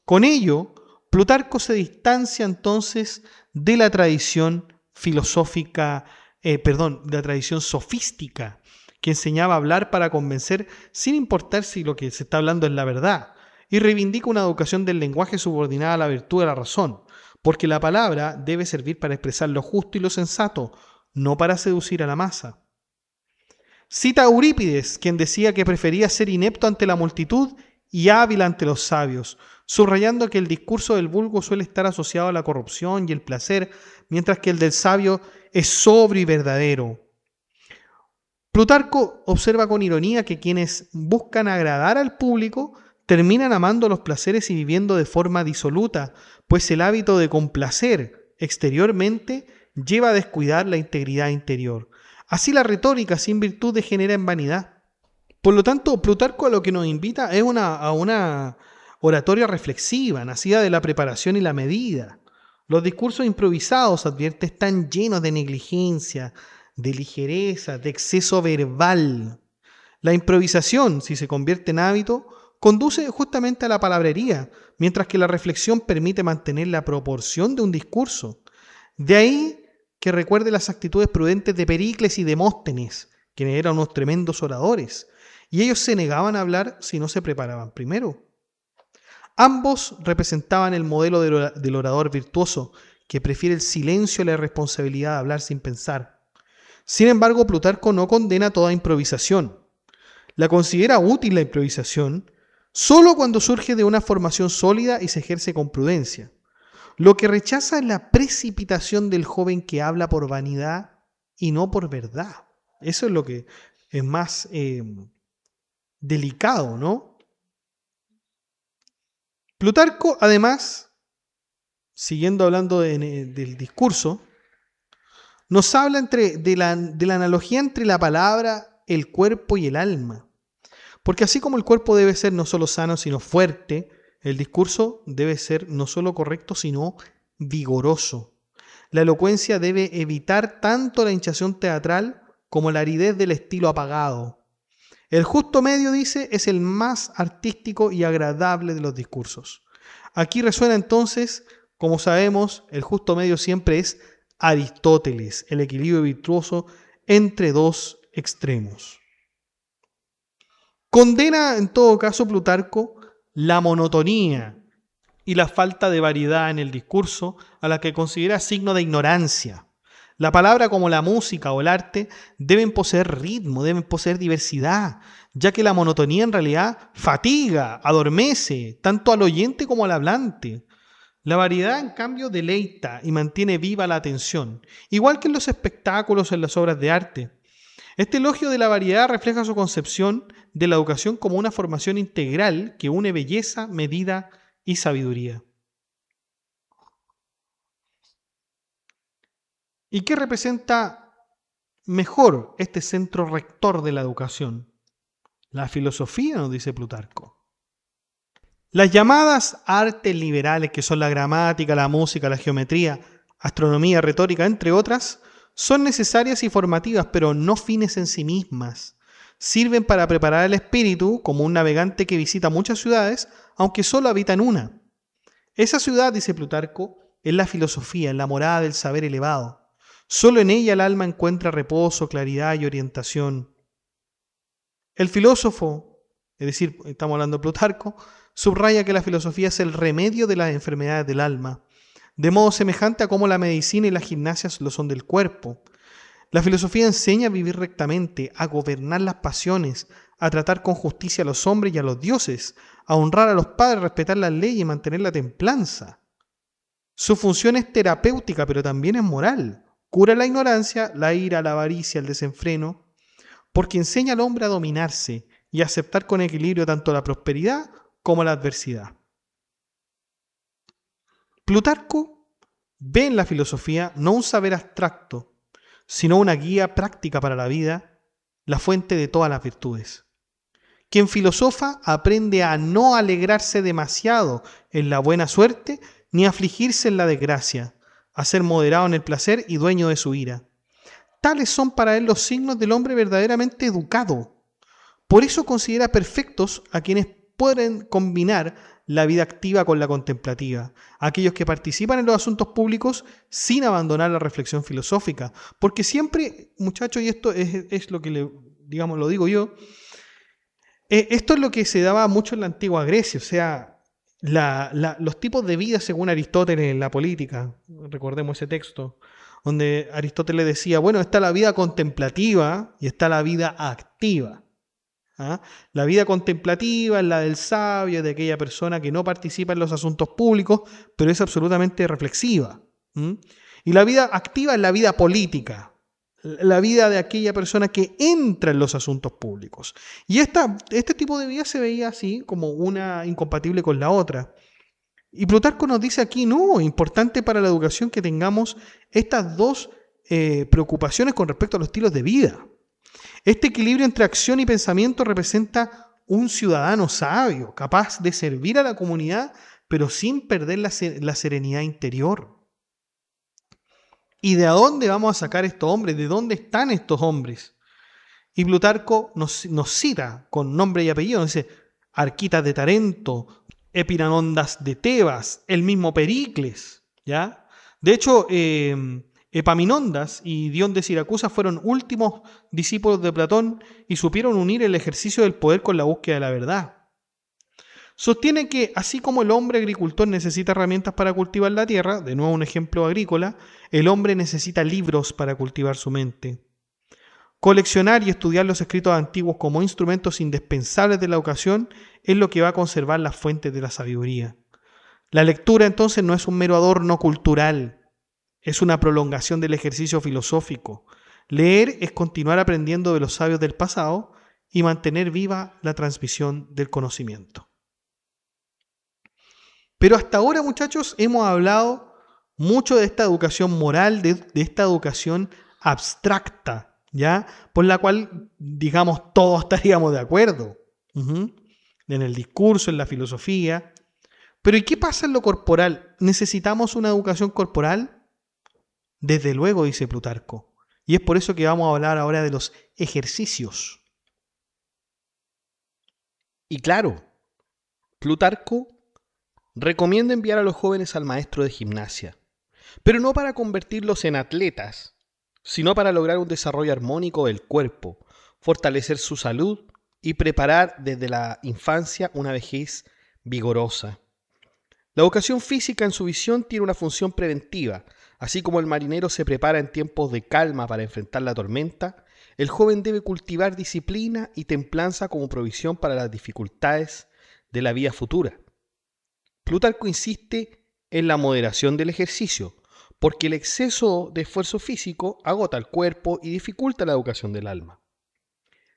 [SPEAKER 1] Con ello, Plutarco se distancia entonces de la tradición filosófica, de la tradición sofística, que enseñaba a hablar para convencer sin importar si lo que se está hablando es la verdad, y reivindica una educación del lenguaje subordinada a la virtud de la razón, porque la palabra debe servir para expresar lo justo y lo sensato, no para seducir a la masa. Cita a Eurípides, quien decía que prefería ser inepto ante la multitud y hábil ante los sabios, subrayando que el discurso del vulgo suele estar asociado a la corrupción y el placer, mientras que el del sabio es sobrio y verdadero. Plutarco observa con ironía que quienes buscan agradar al público terminan amando los placeres y viviendo de forma disoluta, pues el hábito de complacer exteriormente lleva a descuidar la integridad interior. Así la retórica sin virtud degenera en vanidad. Por lo tanto, Plutarco a lo que nos invita es a una oratoria reflexiva, nacida de la preparación y la medida. Los discursos improvisados, advierte, están llenos de negligencia, de ligereza, de exceso verbal. La improvisación, si se convierte en hábito, conduce justamente a la palabrería, mientras que la reflexión permite mantener la proporción de un discurso. De ahí que recuerde las actitudes prudentes de Pericles y Demóstenes, quienes eran unos tremendos oradores, y ellos se negaban a hablar si no se preparaban primero. Ambos representaban el modelo del orador virtuoso, que prefiere el silencio y la responsabilidad de hablar sin pensar. Sin embargo, Plutarco no condena toda improvisación. La considera útil la improvisación solo cuando surge de una formación sólida y se ejerce con prudencia. Lo que rechaza es la precipitación del joven que habla por vanidad y no por verdad. Eso es lo que es más delicado, ¿no? Plutarco, además, siguiendo hablando del discurso, nos habla de la analogía entre la palabra, el cuerpo y el alma. Porque así como el cuerpo debe ser no solo sano, sino fuerte, el discurso debe ser no solo correcto, sino vigoroso. La elocuencia debe evitar tanto la hinchazón teatral como la aridez del estilo apagado. El justo medio, dice, es el más artístico y agradable de los discursos. Aquí resuena entonces, como sabemos, el justo medio siempre es Aristóteles, el equilibrio virtuoso entre dos extremos. Condena en todo caso Plutarco la monotonía y la falta de variedad en el discurso, a la que considera signo de ignorancia. La palabra, como la música o el arte, deben poseer ritmo, deben poseer diversidad, ya que la monotonía en realidad fatiga, adormece, tanto al oyente como al hablante. La variedad, en cambio, deleita y mantiene viva la atención, igual que en los espectáculos o en las obras de arte. Este elogio de la variedad refleja su concepción de la educación como una formación integral que une belleza, medida y sabiduría. ¿Y qué representa mejor este centro rector de la educación? La filosofía, nos dice Plutarco. Las llamadas artes liberales, que son la gramática, la música, la geometría, astronomía, retórica, entre otras, son necesarias y formativas, pero no fines en sí mismas. Sirven para preparar el espíritu como un navegante que visita muchas ciudades, aunque solo habita en una. Esa ciudad, dice Plutarco, es la filosofía, es la morada del saber elevado. Solo en ella el alma encuentra reposo, claridad y orientación. El filósofo, es decir, estamos hablando de Plutarco, subraya que la filosofía es el remedio de las enfermedades del alma. de modo semejante a cómo la medicina y la gimnasia lo son del cuerpo. La filosofía enseña a vivir rectamente, a gobernar las pasiones, a tratar con justicia a los hombres y a los dioses, a honrar a los padres, respetar las leyes y mantener la templanza. Su función es terapéutica, pero también es moral. Cura la ignorancia, la ira, la avaricia, el desenfreno, porque enseña al hombre a dominarse y a aceptar con equilibrio tanto la prosperidad como la adversidad. Plutarco ve en la filosofía no un saber abstracto, sino una guía práctica para la vida, la fuente de todas las virtudes. Quien filosofa aprende a no alegrarse demasiado en la buena suerte, ni afligirse en la desgracia, a ser moderado en el placer y dueño de su ira. Tales son para él los signos del hombre verdaderamente educado. Por eso considera perfectos a quienes pueden combinar la vida activa con la contemplativa, aquellos que participan en los asuntos públicos sin abandonar la reflexión filosófica. Porque siempre, muchachos, y esto es lo que lo digo yo, esto es lo que se daba mucho en la antigua Grecia, o sea, los tipos de vida según Aristóteles en la política. Recordemos ese texto, donde Aristóteles decía, bueno, está la vida contemplativa y está la vida activa. ¿Ah? La vida contemplativa es la del sabio, de aquella persona que no participa en los asuntos públicos, pero es absolutamente reflexiva. Y la vida activa es la vida política, la vida de aquella persona que entra en los asuntos públicos. Y este tipo de vida se veía así, como una incompatible con la otra. Y Plutarco nos dice aquí, no, importante para la educación que tengamos estas dos preocupaciones con respecto a los estilos de vida. Este equilibrio entre acción y pensamiento representa un ciudadano sabio, capaz de servir a la comunidad, pero sin perder la serenidad interior. ¿Y de dónde vamos a sacar estos hombres? ¿De dónde están estos hombres? Y Plutarco nos cita con nombre y apellido. Dice, Arquitas de Tarento, Epaminondas de Tebas, el mismo Pericles, ¿ya? De hecho, Epaminondas y Dion de Siracusa fueron últimos discípulos de Platón y supieron unir el ejercicio del poder con la búsqueda de la verdad. Sostiene que, así como el hombre agricultor necesita herramientas para cultivar la tierra, de nuevo un ejemplo agrícola, el hombre necesita libros para cultivar su mente. Coleccionar y estudiar los escritos antiguos como instrumentos indispensables de la educación es lo que va a conservar las fuentes de la sabiduría. La lectura entonces no es un mero adorno cultural, es una prolongación del ejercicio filosófico. Leer es continuar aprendiendo de los sabios del pasado y mantener viva la transmisión del conocimiento. Pero hasta ahora, muchachos, hemos hablado mucho de esta educación moral, de esta educación abstracta, ¿ya? Por la cual, digamos, todos estaríamos de acuerdo. En el discurso, en la filosofía. Pero ¿y qué pasa en lo corporal? ¿Necesitamos una educación corporal? Desde luego, dice Plutarco. Y es por eso que vamos a hablar ahora de los ejercicios.
[SPEAKER 2] Y claro, Plutarco recomienda enviar a los jóvenes al maestro de gimnasia, pero no para convertirlos en atletas, sino para lograr un desarrollo armónico del cuerpo, fortalecer su salud y preparar desde la infancia una vejez vigorosa. La educación física en su visión tiene una función preventiva. Así como el marinero se prepara en tiempos de calma para enfrentar la tormenta, el joven debe cultivar disciplina y templanza como provisión para las dificultades de la vida futura. Plutarco insiste en la moderación del ejercicio, porque el exceso de esfuerzo físico agota el cuerpo y dificulta la educación del alma.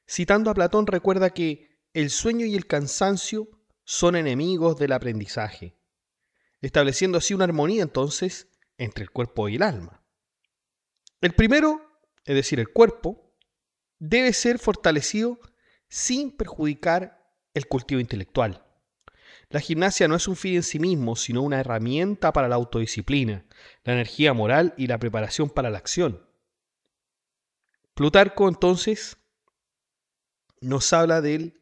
[SPEAKER 2] Citando a Platón, recuerda que el sueño y el cansancio son enemigos del aprendizaje, estableciendo así una armonía entonces entre el cuerpo y el alma. El primero, es decir, el cuerpo, debe ser fortalecido sin perjudicar el cultivo intelectual. La gimnasia no es un fin en sí mismo, sino una herramienta para la autodisciplina, la energía moral y la preparación para la acción. Plutarco, entonces, nos habla del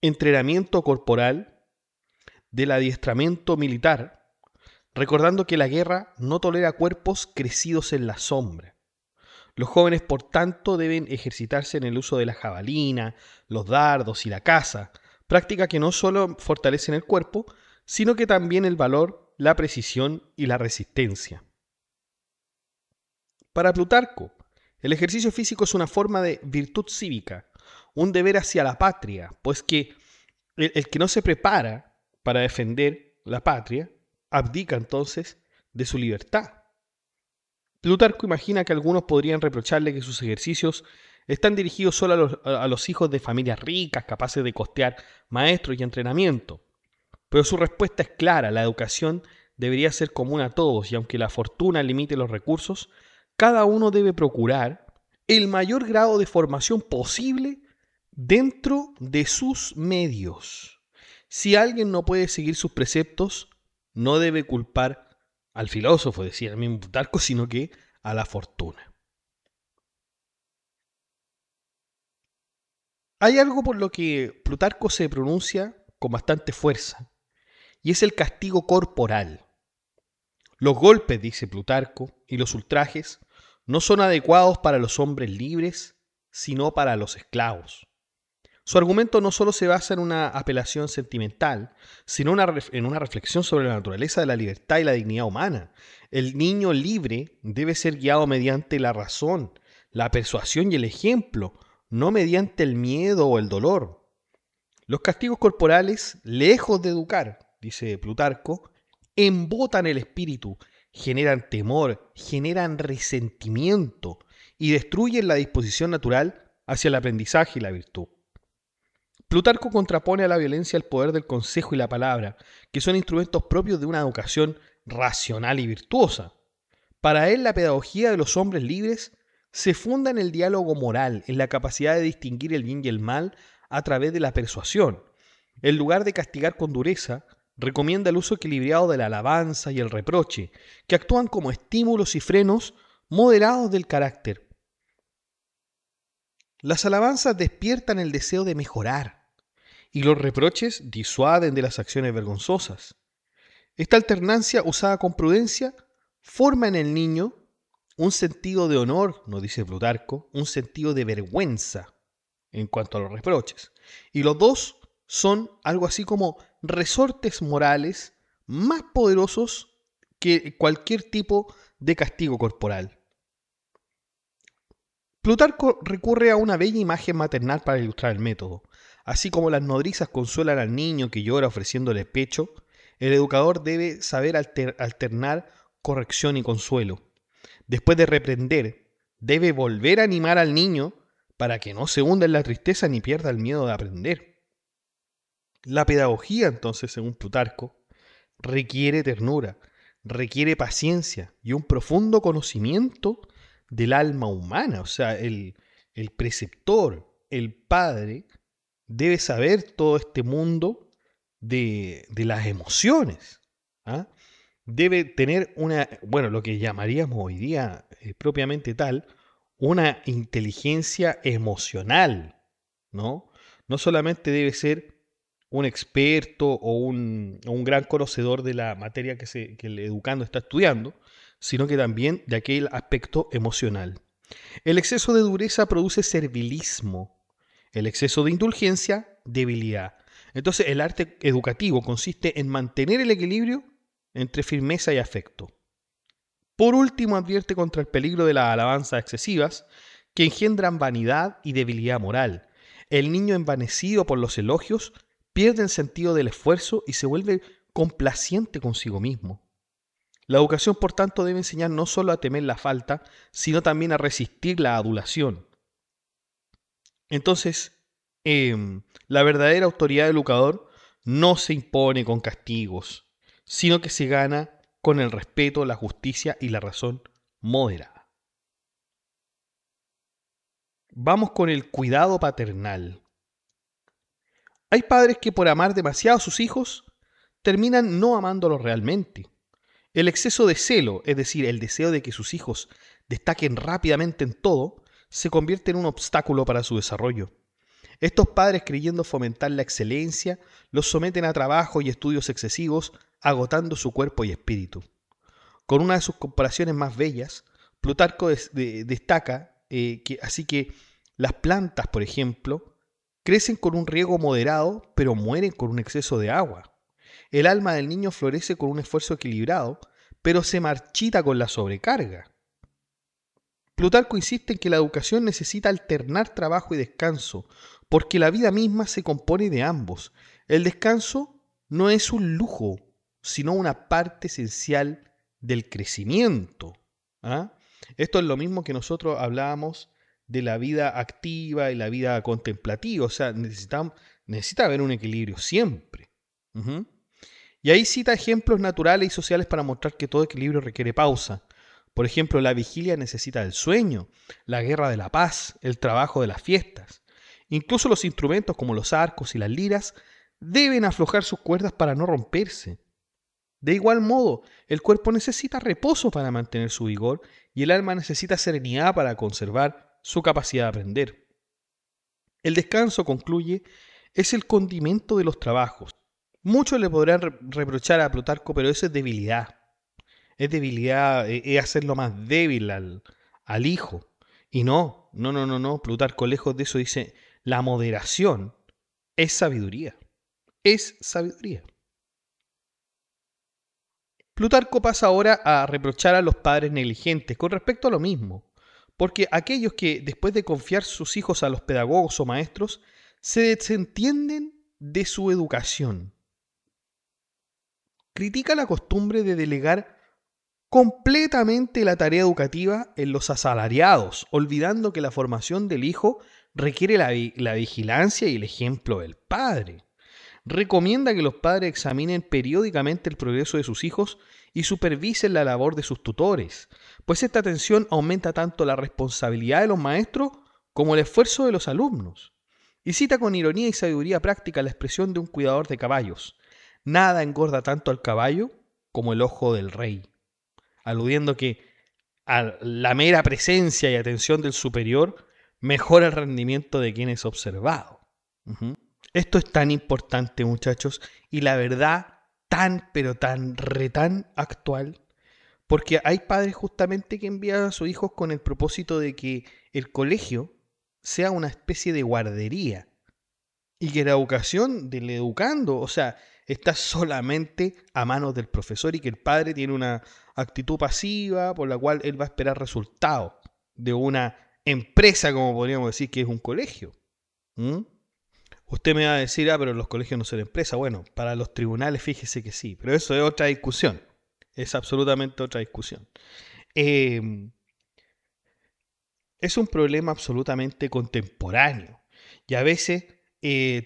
[SPEAKER 2] entrenamiento corporal, del adiestramiento militar, recordando que la guerra no tolera cuerpos crecidos en la sombra. Los jóvenes, por tanto, deben ejercitarse en el uso de la jabalina, los dardos y la caza, práctica que no solo fortalecen el cuerpo, sino que también el valor, la precisión y la resistencia. Para Plutarco, el ejercicio físico es una forma de virtud cívica, un deber hacia la patria, pues que el que no se prepara para defender la patria, abdica entonces de su libertad. Plutarco imagina que algunos podrían reprocharle que sus ejercicios están dirigidos solo a los hijos de familias ricas, capaces de costear maestros y entrenamiento. Pero su respuesta es clara: la educación debería ser común a todos, y aunque la fortuna limite los recursos, cada uno debe procurar el mayor grado de formación posible dentro de sus medios. Si alguien no puede seguir sus preceptos, no debe culpar al filósofo, decía el mismo Plutarco, sino que a la fortuna. Hay algo por lo que Plutarco se pronuncia con bastante fuerza, y es el castigo corporal. Los golpes, dice Plutarco, y los ultrajes no son adecuados para los hombres libres, sino para los esclavos. Su argumento no solo se basa en una apelación sentimental, sino en una reflexión sobre la naturaleza de la libertad y la dignidad humana. El niño libre debe ser guiado mediante la razón, la persuasión y el ejemplo, no mediante el miedo o el dolor. Los castigos corporales, lejos de educar, dice Plutarco, embotan el espíritu, generan temor, generan resentimiento y destruyen la disposición natural hacia el aprendizaje y la virtud. Plutarco contrapone a la violencia el poder del consejo y la palabra, que son instrumentos propios de una educación racional y virtuosa. Para él, la pedagogía de los hombres libres se funda en el diálogo moral, en la capacidad de distinguir el bien y el mal a través de la persuasión. En lugar de castigar con dureza, recomienda el uso equilibrado de la alabanza y el reproche, que actúan como estímulos y frenos moderados del carácter. Las alabanzas despiertan el deseo de mejorar, y los reproches disuaden de las acciones vergonzosas. Esta alternancia, usada con prudencia, forma en el niño un sentido de honor, nos dice Plutarco, un sentido de vergüenza en cuanto a los reproches. Y los dos son algo así como resortes morales más poderosos que cualquier tipo de castigo corporal. Plutarco recurre a una bella imagen maternal para ilustrar el método. Así como las nodrizas consuelan al niño que llora ofreciéndole pecho, el educador debe saber alternar corrección y consuelo. Después de reprender, debe volver a animar al niño para que no se hunda en la tristeza ni pierda el miedo de aprender. La pedagogía, entonces, según Plutarco, requiere ternura, requiere paciencia y un profundo conocimiento del alma humana. O sea, el preceptor, el padre, debe saber todo este mundo de las emociones. ¿Ah? Debe tener lo que llamaríamos hoy día propiamente tal, una inteligencia emocional, ¿no? No solamente debe ser un experto o un gran conocedor de la materia que el educando está estudiando, sino que también de aquel aspecto emocional. El exceso de dureza produce servilismo. El exceso de indulgencia, debilidad. Entonces, el arte educativo consiste en mantener el equilibrio entre firmeza y afecto. Por último, advierte contra el peligro de las alabanzas excesivas que engendran vanidad y debilidad moral. El niño envanecido por los elogios pierde el sentido del esfuerzo y se vuelve complaciente consigo mismo. La educación, por tanto, debe enseñar no solo a temer la falta, sino también a resistir la adulación. Entonces, la verdadera autoridad del educador no se impone con castigos, sino que se gana con el respeto, la justicia y la razón moderada. Vamos con el cuidado paternal. Hay padres que por amar demasiado a sus hijos terminan no amándolos realmente. El exceso de celo, es decir, el deseo de que sus hijos destaquen rápidamente en todo, se convierte en un obstáculo para su desarrollo. Estos padres, creyendo fomentar la excelencia, los someten a trabajo y estudios excesivos, agotando su cuerpo y espíritu. Con una de sus comparaciones más bellas, Plutarco destaca que las plantas, por ejemplo, crecen con un riego moderado, pero mueren con un exceso de agua. El alma del niño florece con un esfuerzo equilibrado, pero se marchita con la sobrecarga. Plutarco insiste en que la educación necesita alternar trabajo y descanso, porque la vida misma se compone de ambos. El descanso no es un lujo, sino una parte esencial del crecimiento. ¿Ah? Esto es lo mismo que nosotros hablábamos de la vida activa y la vida contemplativa, o sea, necesita haber un equilibrio siempre. Ujú. Y ahí cita ejemplos naturales y sociales para mostrar que todo equilibrio requiere pausa. Por ejemplo, la vigilia necesita del sueño, la guerra de la paz, el trabajo de las fiestas. Incluso los instrumentos como los arcos y las liras deben aflojar sus cuerdas para no romperse. De igual modo, el cuerpo necesita reposo para mantener su vigor y el alma necesita serenidad para conservar su capacidad de aprender. El descanso, concluye, es el condimento de los trabajos. Muchos le podrán reprochar a Plutarco, pero eso es debilidad. Es debilidad, es hacerlo más débil al hijo. Y no. Plutarco, lejos de eso, dice, la moderación es sabiduría. Es sabiduría. Plutarco pasa ahora a reprochar a los padres negligentes con respecto a lo mismo, porque aquellos que, después de confiar sus hijos a los pedagogos o maestros, se desentienden de su educación. Critica la costumbre de delegar completamente la tarea educativa en los asalariados, olvidando que la formación del hijo requiere la vigilancia y el ejemplo del padre. Recomienda que los padres examinen periódicamente el progreso de sus hijos y supervisen la labor de sus tutores, pues esta atención aumenta tanto la responsabilidad de los maestros como el esfuerzo de los alumnos. Y cita con ironía y sabiduría práctica la expresión de un cuidador de caballos: nada engorda tanto al caballo como el ojo del rey, aludiendo que a la mera presencia y atención del superior mejora el rendimiento de quien es observado. Uh-huh. Esto es tan importante, muchachos, y la verdad pero tan actual, porque hay padres justamente que envían a sus hijos con el propósito de que el colegio sea una especie de guardería y que la educación del educando, o sea, está solamente a manos del profesor y que el padre tiene una actitud pasiva por la cual él va a esperar resultados de una empresa, como podríamos decir que es un colegio. Usted me va a decir, pero los colegios no son empresa. Bueno, para los tribunales fíjese que sí, pero eso es otra discusión. Es absolutamente otra discusión. Es un problema absolutamente contemporáneo. Y a veces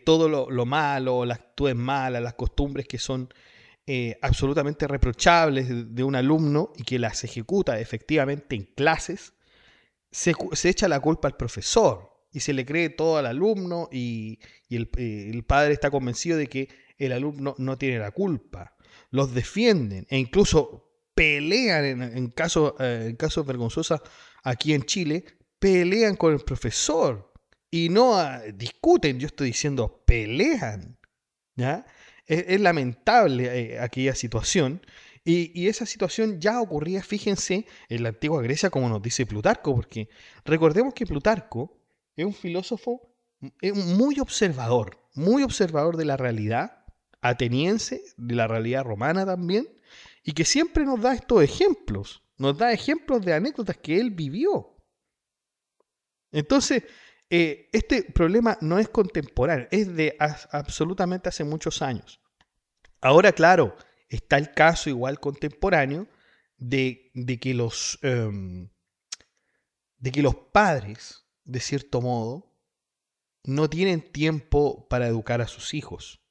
[SPEAKER 2] todo lo malo, las actitudes malas, las costumbres que son absolutamente reprochables de un alumno y que las ejecuta efectivamente en clases, se echa la culpa al profesor y se le cree todo al alumno y el padre está convencido de que el alumno no tiene la culpa. Los defienden e incluso pelean en casos vergonzosos aquí en Chile, pelean con el profesor y no discuten, yo estoy diciendo pelean. ¿Ya? Es lamentable aquella situación. Y esa situación ya ocurría, fíjense, en la antigua Grecia, como nos dice Plutarco, porque recordemos que Plutarco es un filósofo muy observador de la realidad ateniense, de la realidad romana también, y que siempre nos da estos ejemplos, nos da ejemplos de anécdotas que él vivió. Entonces, este problema no es contemporáneo, es de absolutamente hace muchos años. Ahora, claro, está el caso igual contemporáneo de que los padres, de cierto modo, no tienen tiempo para educar a sus hijos.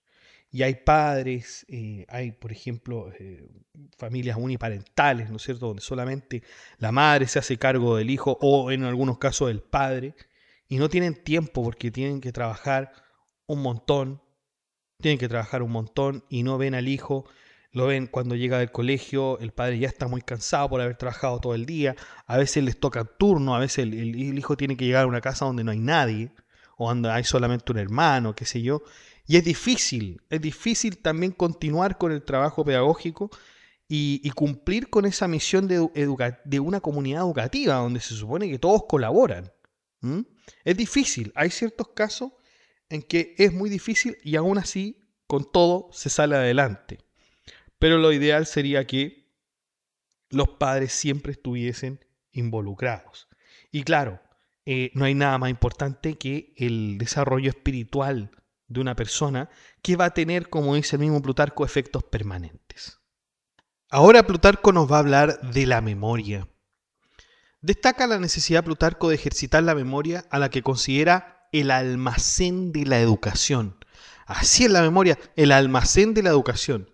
[SPEAKER 2] Y hay padres, hay, por ejemplo, familias uniparentales, ¿no es cierto?, donde solamente la madre se hace cargo del hijo o en algunos casos del padre, y no tienen tiempo porque tienen que trabajar un montón y no ven al hijo. Lo ven cuando llega del colegio, el padre ya está muy cansado por haber trabajado todo el día, a veces les toca turno, a veces el hijo tiene que llegar a una casa donde no hay nadie, o donde hay solamente un hermano, qué sé yo, y es difícil también continuar con el trabajo pedagógico y cumplir con esa misión de una comunidad educativa, donde se supone que todos colaboran. Es difícil, hay ciertos casos en que es muy difícil y aún así, con todo, se sale adelante. Pero lo ideal sería que los padres siempre estuviesen involucrados. Y claro, no hay nada más importante que el desarrollo espiritual de una persona que va a tener, como dice el mismo Plutarco, efectos permanentes. Ahora Plutarco nos va a hablar de la memoria. Destaca la necesidad Plutarco de ejercitar la memoria, a la que considera el almacén de la educación. Así es la memoria, el almacén de la educación.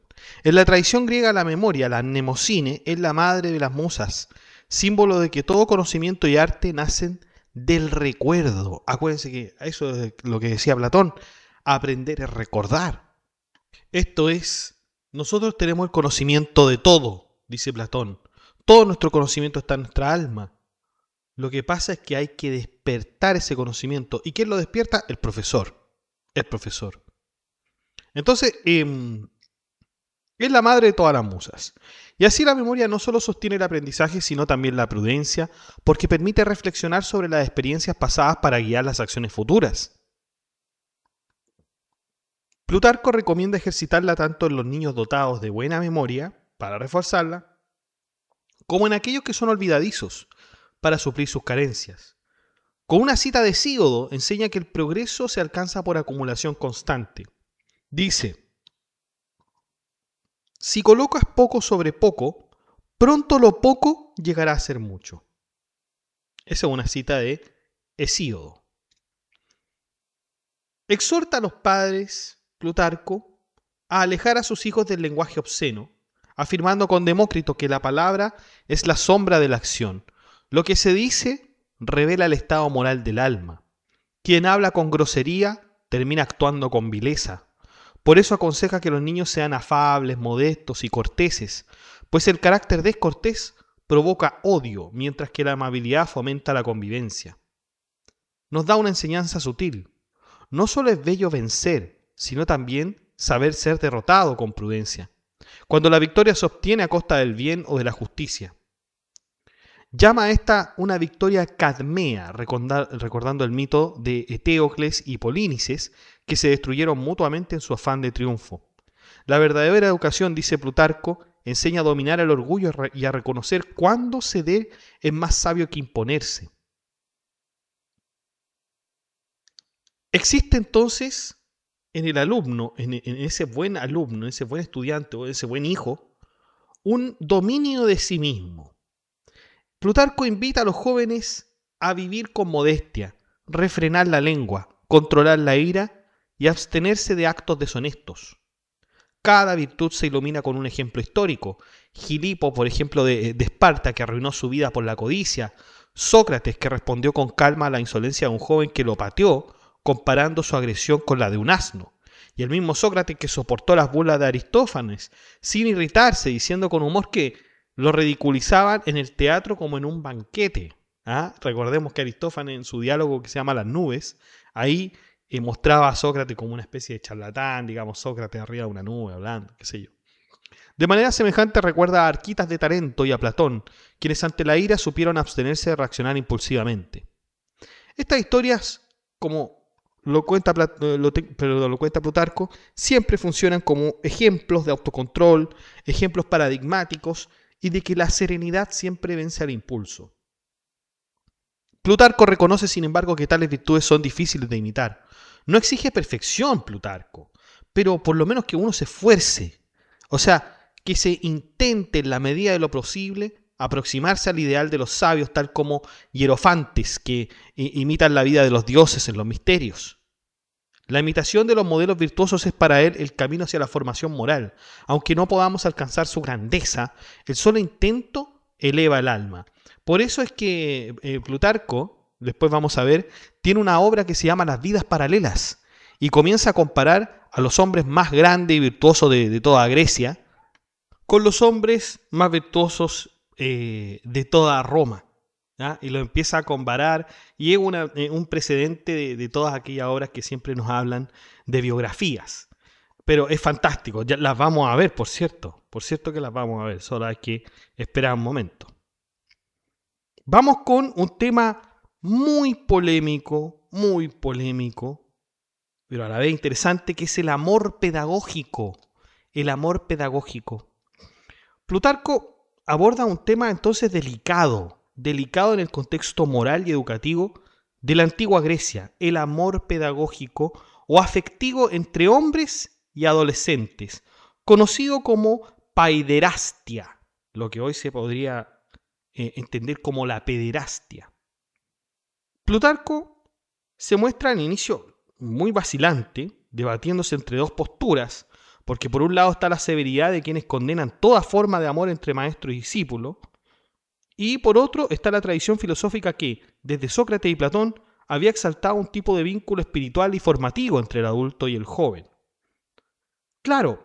[SPEAKER 2] En la tradición griega la memoria, la mnemosine, es la madre de las musas, símbolo de que todo conocimiento y arte nacen del recuerdo. Acuérdense que eso es lo que decía Platón, aprender es recordar. Esto es, nosotros tenemos el conocimiento de todo, dice Platón. Todo nuestro conocimiento está en nuestra alma. Lo que pasa es que hay que despertar ese conocimiento. ¿Y quién lo despierta? El profesor. El profesor. Entonces, es la madre de todas las musas. Y así la memoria no solo sostiene el aprendizaje, sino también la prudencia, porque permite reflexionar sobre las experiencias pasadas para guiar las acciones futuras. Plutarco recomienda ejercitarla tanto en los niños dotados de buena memoria, para reforzarla, como en aquellos que son olvidadizos, para suplir sus carencias. Con una cita de Hesíodo enseña que el progreso se alcanza por acumulación constante. Dice: si colocas poco sobre poco, pronto lo poco llegará a ser mucho. Esa es una cita de Hesíodo. Exhorta a los padres, Plutarco, a alejar a sus hijos del lenguaje obsceno, afirmando con Demócrito que la palabra es la sombra de la acción. Lo que se dice revela el estado moral del alma. Quien habla con grosería termina actuando con vileza. Por eso aconseja que los niños sean afables, modestos y corteses, pues el carácter descortés provoca odio, mientras que la amabilidad fomenta la convivencia. Nos da una enseñanza sutil. No solo es bello vencer, sino también saber ser derrotado con prudencia, cuando la victoria se obtiene a costa del bien o de la justicia. Llama a esta una victoria cadmea, recordando el mito de Eteocles y Polínices, que se destruyeron mutuamente en su afán de triunfo. La verdadera educación, dice Plutarco, enseña a dominar el orgullo y a reconocer cuándo ceder es más sabio que imponerse. Existe entonces en el alumno, en ese buen alumno, en ese buen estudiante o ese buen hijo, un dominio de sí mismo. Plutarco invita a los jóvenes a vivir con modestia, refrenar la lengua, controlar la ira y abstenerse de actos deshonestos. Cada virtud se ilumina con un ejemplo histórico. Gilipo, por ejemplo, de Esparta, que arruinó su vida por la codicia. Sócrates, que respondió con calma a la insolencia de un joven que lo pateó, comparando su agresión con la de un asno. Y el mismo Sócrates que soportó las burlas de Aristófanes, sin irritarse, diciendo con humor que lo ridiculizaban en el teatro como en un banquete. Recordemos que Aristófanes, en su diálogo que se llama Las nubes, ahí mostraba a Sócrates como una especie de charlatán, digamos, Sócrates arriba de una nube hablando, qué sé yo. De manera semejante recuerda a Arquitas de Tarento y a Platón, quienes ante la ira supieron abstenerse de reaccionar impulsivamente. Estas historias, como lo cuenta Plutarco, siempre funcionan como ejemplos de autocontrol, ejemplos paradigmáticos y de que la serenidad siempre vence al impulso. Plutarco reconoce, sin embargo, que tales virtudes son difíciles de imitar. No exige perfección, Plutarco, pero por lo menos que uno se esfuerce. O sea, que se intente en la medida de lo posible aproximarse al ideal de los sabios, tal como hierofantes que imitan la vida de los dioses en los misterios. La imitación de los modelos virtuosos es para él el camino hacia la formación moral. Aunque no podamos alcanzar su grandeza, el solo intento eleva el alma. Por eso es que Plutarco, después vamos a ver, tiene una obra que se llama Las vidas paralelas y comienza a comparar a los hombres más grandes y virtuosos de toda Grecia con los hombres más virtuosos de toda Roma. Y lo empieza a comparar y es un precedente de todas aquellas obras que siempre nos hablan de biografías. Pero es fantástico, ya las vamos a ver, por cierto que las vamos a ver, solo hay que esperar un momento. Vamos con un tema muy polémico, pero a la vez interesante, que es el amor pedagógico. El amor pedagógico. Plutarco aborda un tema entonces delicado en el contexto moral y educativo de la antigua Grecia, el amor pedagógico o afectivo entre hombres y adolescentes, conocido como paiderastia, lo que hoy se podría entender como la pederastia. Plutarco se muestra al inicio muy vacilante, debatiéndose entre dos posturas, porque por un lado está la severidad de quienes condenan toda forma de amor entre maestro y discípulo, y por otro está la tradición filosófica que, desde Sócrates y Platón, había exaltado un tipo de vínculo espiritual y formativo entre el adulto y el joven. Claro,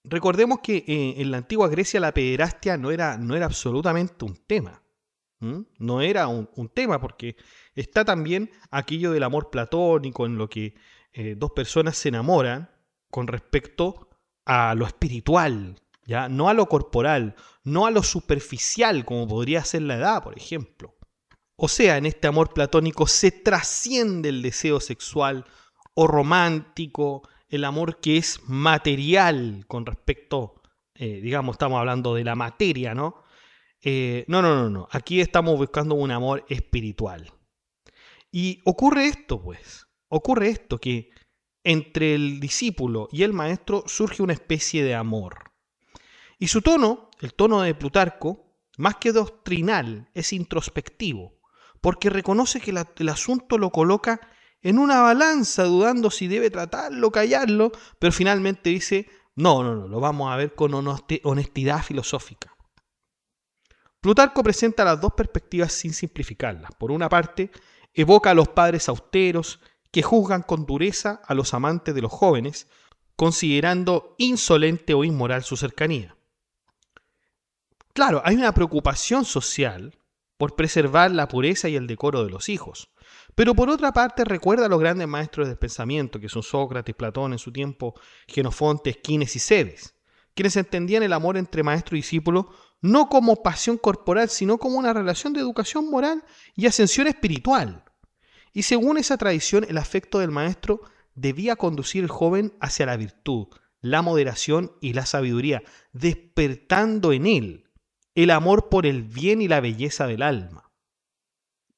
[SPEAKER 2] recordemos que en la antigua Grecia la pederastia no era absolutamente un tema. No era un tema, porque está también aquello del amor platónico en lo que dos personas se enamoran con respecto a lo espiritual, ¿ya? No a lo corporal, no a lo superficial como podría ser la edad, por ejemplo. O sea, en este amor platónico se trasciende el deseo sexual o romántico, el amor que es material con respecto, digamos, estamos hablando de la materia, ¿no? No. Aquí estamos buscando un amor espiritual. Y ocurre esto, que entre el discípulo y el maestro surge una especie de amor. Y su tono, el tono de Plutarco, más que doctrinal, es introspectivo, porque reconoce que el asunto lo coloca en una balanza, dudando si debe tratarlo, callarlo, pero finalmente dice, no, lo vamos a ver con honestidad filosófica. Plutarco presenta las dos perspectivas sin simplificarlas. Por una parte, evoca a los padres austeros que juzgan con dureza a los amantes de los jóvenes, considerando insolente o inmoral su cercanía. Claro, hay una preocupación social por preservar la pureza y el decoro de los hijos, pero por otra parte recuerda a los grandes maestros del pensamiento, que son Sócrates, Platón en su tiempo, Jenofonte, Esquines y Cebes, quienes entendían el amor entre maestro y discípulo no como pasión corporal, sino como una relación de educación moral y ascensión espiritual. Y según esa tradición, el afecto del maestro debía conducir al joven hacia la virtud, la moderación y la sabiduría, despertando en él el amor por el bien y la belleza del alma.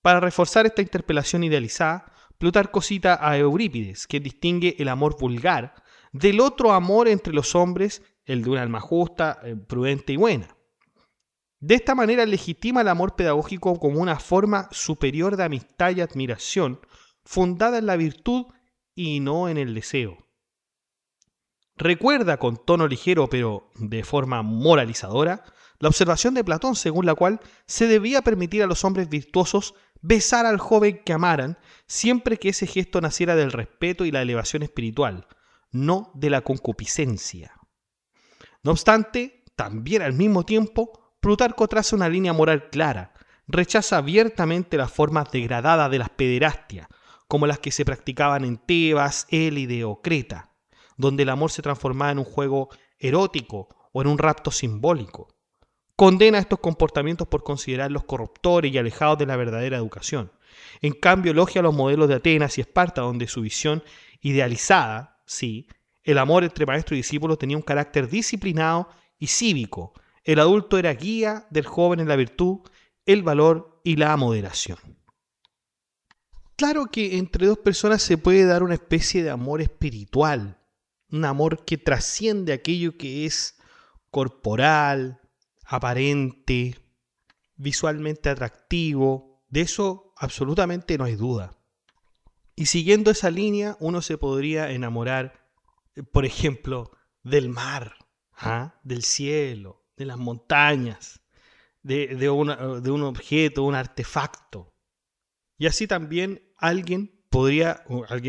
[SPEAKER 2] Para reforzar esta interpelación idealizada, Plutarco cita a Eurípides, que distingue el amor vulgar del otro amor entre los hombres, el de un alma justa, prudente y buena. De esta manera legitima el amor pedagógico como una forma superior de amistad y admiración, fundada en la virtud y no en el deseo. Recuerda con tono ligero pero de forma moralizadora la observación de Platón según la cual se debía permitir a los hombres virtuosos besar al joven que amaran siempre que ese gesto naciera del respeto y la elevación espiritual, no de la concupiscencia. No obstante, también al mismo tiempo, Plutarco traza una línea moral clara, rechaza abiertamente las formas degradadas de las pederastias, como las que se practicaban en Tebas, Élide o Creta, donde el amor se transformaba en un juego erótico o en un rapto simbólico. Condena estos comportamientos por considerarlos corruptores y alejados de la verdadera educación. En cambio, elogia los modelos de Atenas y Esparta, donde su visión idealizada, sí, el amor entre maestro y discípulo tenía un carácter disciplinado y cívico. El adulto era guía del joven en la virtud, el valor y la moderación. Claro que entre dos personas se puede dar una especie de amor espiritual, un amor que trasciende aquello que es corporal, aparente, visualmente atractivo. De eso absolutamente no hay duda. Y siguiendo esa línea, uno se podría enamorar, por ejemplo, del mar, del cielo, de las montañas, de un objeto, un artefacto. Y así también alguien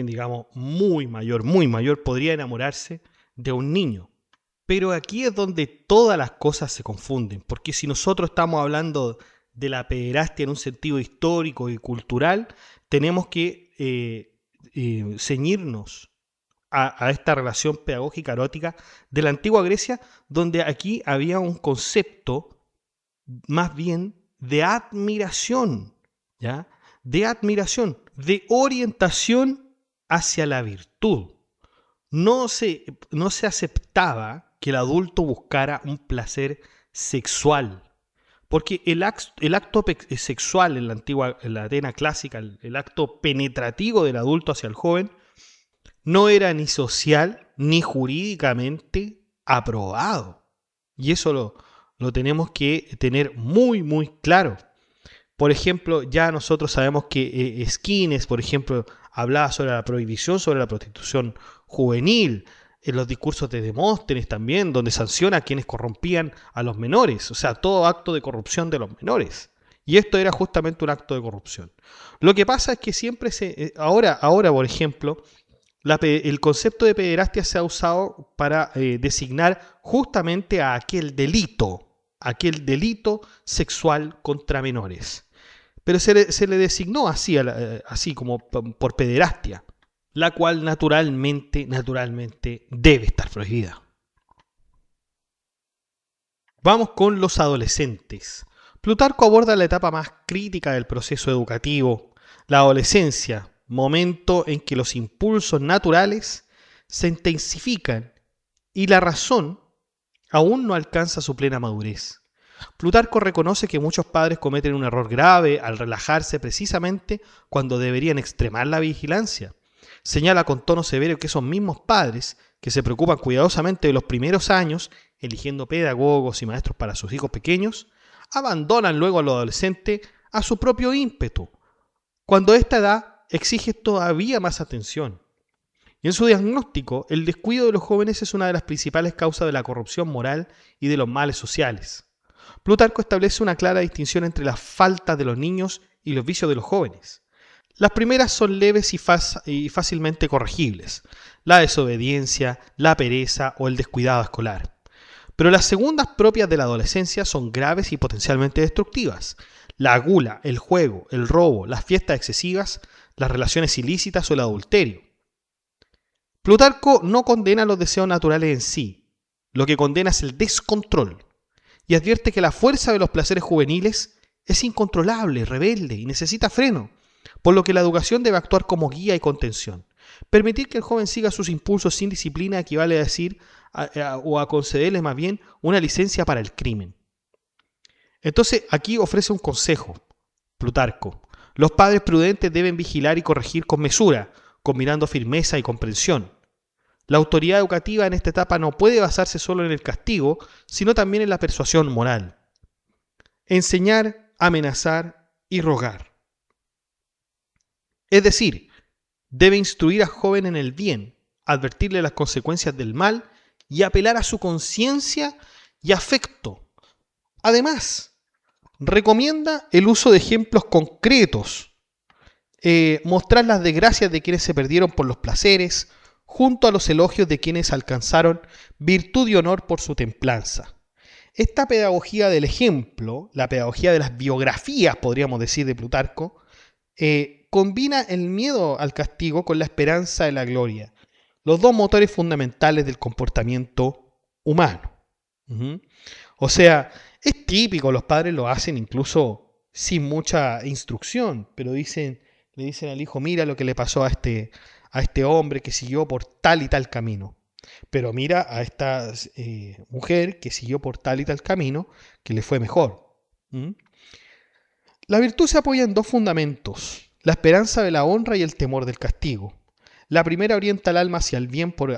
[SPEAKER 2] digamos muy mayor, podría enamorarse de un niño. Pero aquí es donde todas las cosas se confunden, porque si nosotros estamos hablando de la pederastia en un sentido histórico y cultural, tenemos que ceñirnos a esta relación pedagógica erótica de la antigua Grecia, donde aquí había un concepto más bien de admiración, ¿ya? De admiración, de orientación hacia la virtud. No se aceptaba
[SPEAKER 1] que el adulto buscara un placer sexual. Porque el acto sexual en la Atenas clásica, el acto penetrativo del adulto hacia el joven, no era ni social ni jurídicamente aprobado. Y eso lo tenemos que tener muy, muy claro. Por ejemplo, ya nosotros sabemos que Esquines, por ejemplo, hablaba sobre la prohibición sobre la prostitución juvenil, en los discursos de Demóstenes también, donde sanciona a quienes corrompían a los menores, o sea, todo acto de corrupción de los menores. Y esto era justamente un acto de corrupción. Lo que pasa es que siempre ahora por ejemplo, el concepto de pederastia se ha usado para designar justamente a aquel delito sexual contra menores. Pero se le designó así como por pederastia, la cual naturalmente debe estar prohibida. Vamos con los adolescentes. Plutarco aborda la etapa más crítica del proceso educativo, la adolescencia, momento en que los impulsos naturales se intensifican y la razón aún no alcanza su plena madurez. Plutarco reconoce que muchos padres cometen un error grave al relajarse precisamente cuando deberían extremar la vigilancia. Señala con tono severo que esos mismos padres, que se preocupan cuidadosamente de los primeros años, eligiendo pedagogos y maestros para sus hijos pequeños, abandonan luego a los adolescentes a su propio ímpetu, cuando esta edad exige todavía más atención. Y en su diagnóstico, el descuido de los jóvenes es una de las principales causas de la corrupción moral y de los males sociales. Plutarco establece una clara distinción entre las faltas de los niños y los vicios de los jóvenes. Las primeras son leves y fácilmente corregibles, la desobediencia, la pereza o el descuidado escolar. Pero las segundas, propias de la adolescencia, son graves y potencialmente destructivas. La gula, el juego, el robo, las fiestas excesivas, las relaciones ilícitas o el adulterio. Plutarco no condena los deseos naturales en sí, lo que condena es el descontrol, y advierte que la fuerza de los placeres juveniles es incontrolable, rebelde y necesita freno, por lo que la educación debe actuar como guía y contención. Permitir que el joven siga sus impulsos sin disciplina equivale a decir o a concederle más bien una licencia para el crimen. Entonces aquí ofrece un consejo, Plutarco. Los padres prudentes deben vigilar y corregir con mesura, combinando firmeza y comprensión. La autoridad educativa en esta etapa no puede basarse solo en el castigo, sino también en la persuasión moral. Enseñar, amenazar y rogar. Es decir, debe instruir al joven en el bien, advertirle las consecuencias del mal y apelar a su conciencia y afecto. Además, recomienda el uso de ejemplos concretos, mostrar las desgracias de quienes se perdieron por los placeres, junto a los elogios de quienes alcanzaron virtud y honor por su templanza. Esta pedagogía del ejemplo, la pedagogía de las biografías, podríamos decir, de Plutarco, combina el miedo al castigo con la esperanza de la gloria, los dos motores fundamentales del comportamiento humano. O sea, es típico, los padres lo hacen incluso sin mucha instrucción, pero le dicen al hijo, mira lo que le pasó a este hombre que siguió por tal y tal camino. Pero mira a esta mujer que siguió por tal y tal camino que le fue mejor. La virtud se apoya en dos fundamentos: la esperanza de la honra y el temor del castigo. La primera orienta al alma hacia el bien por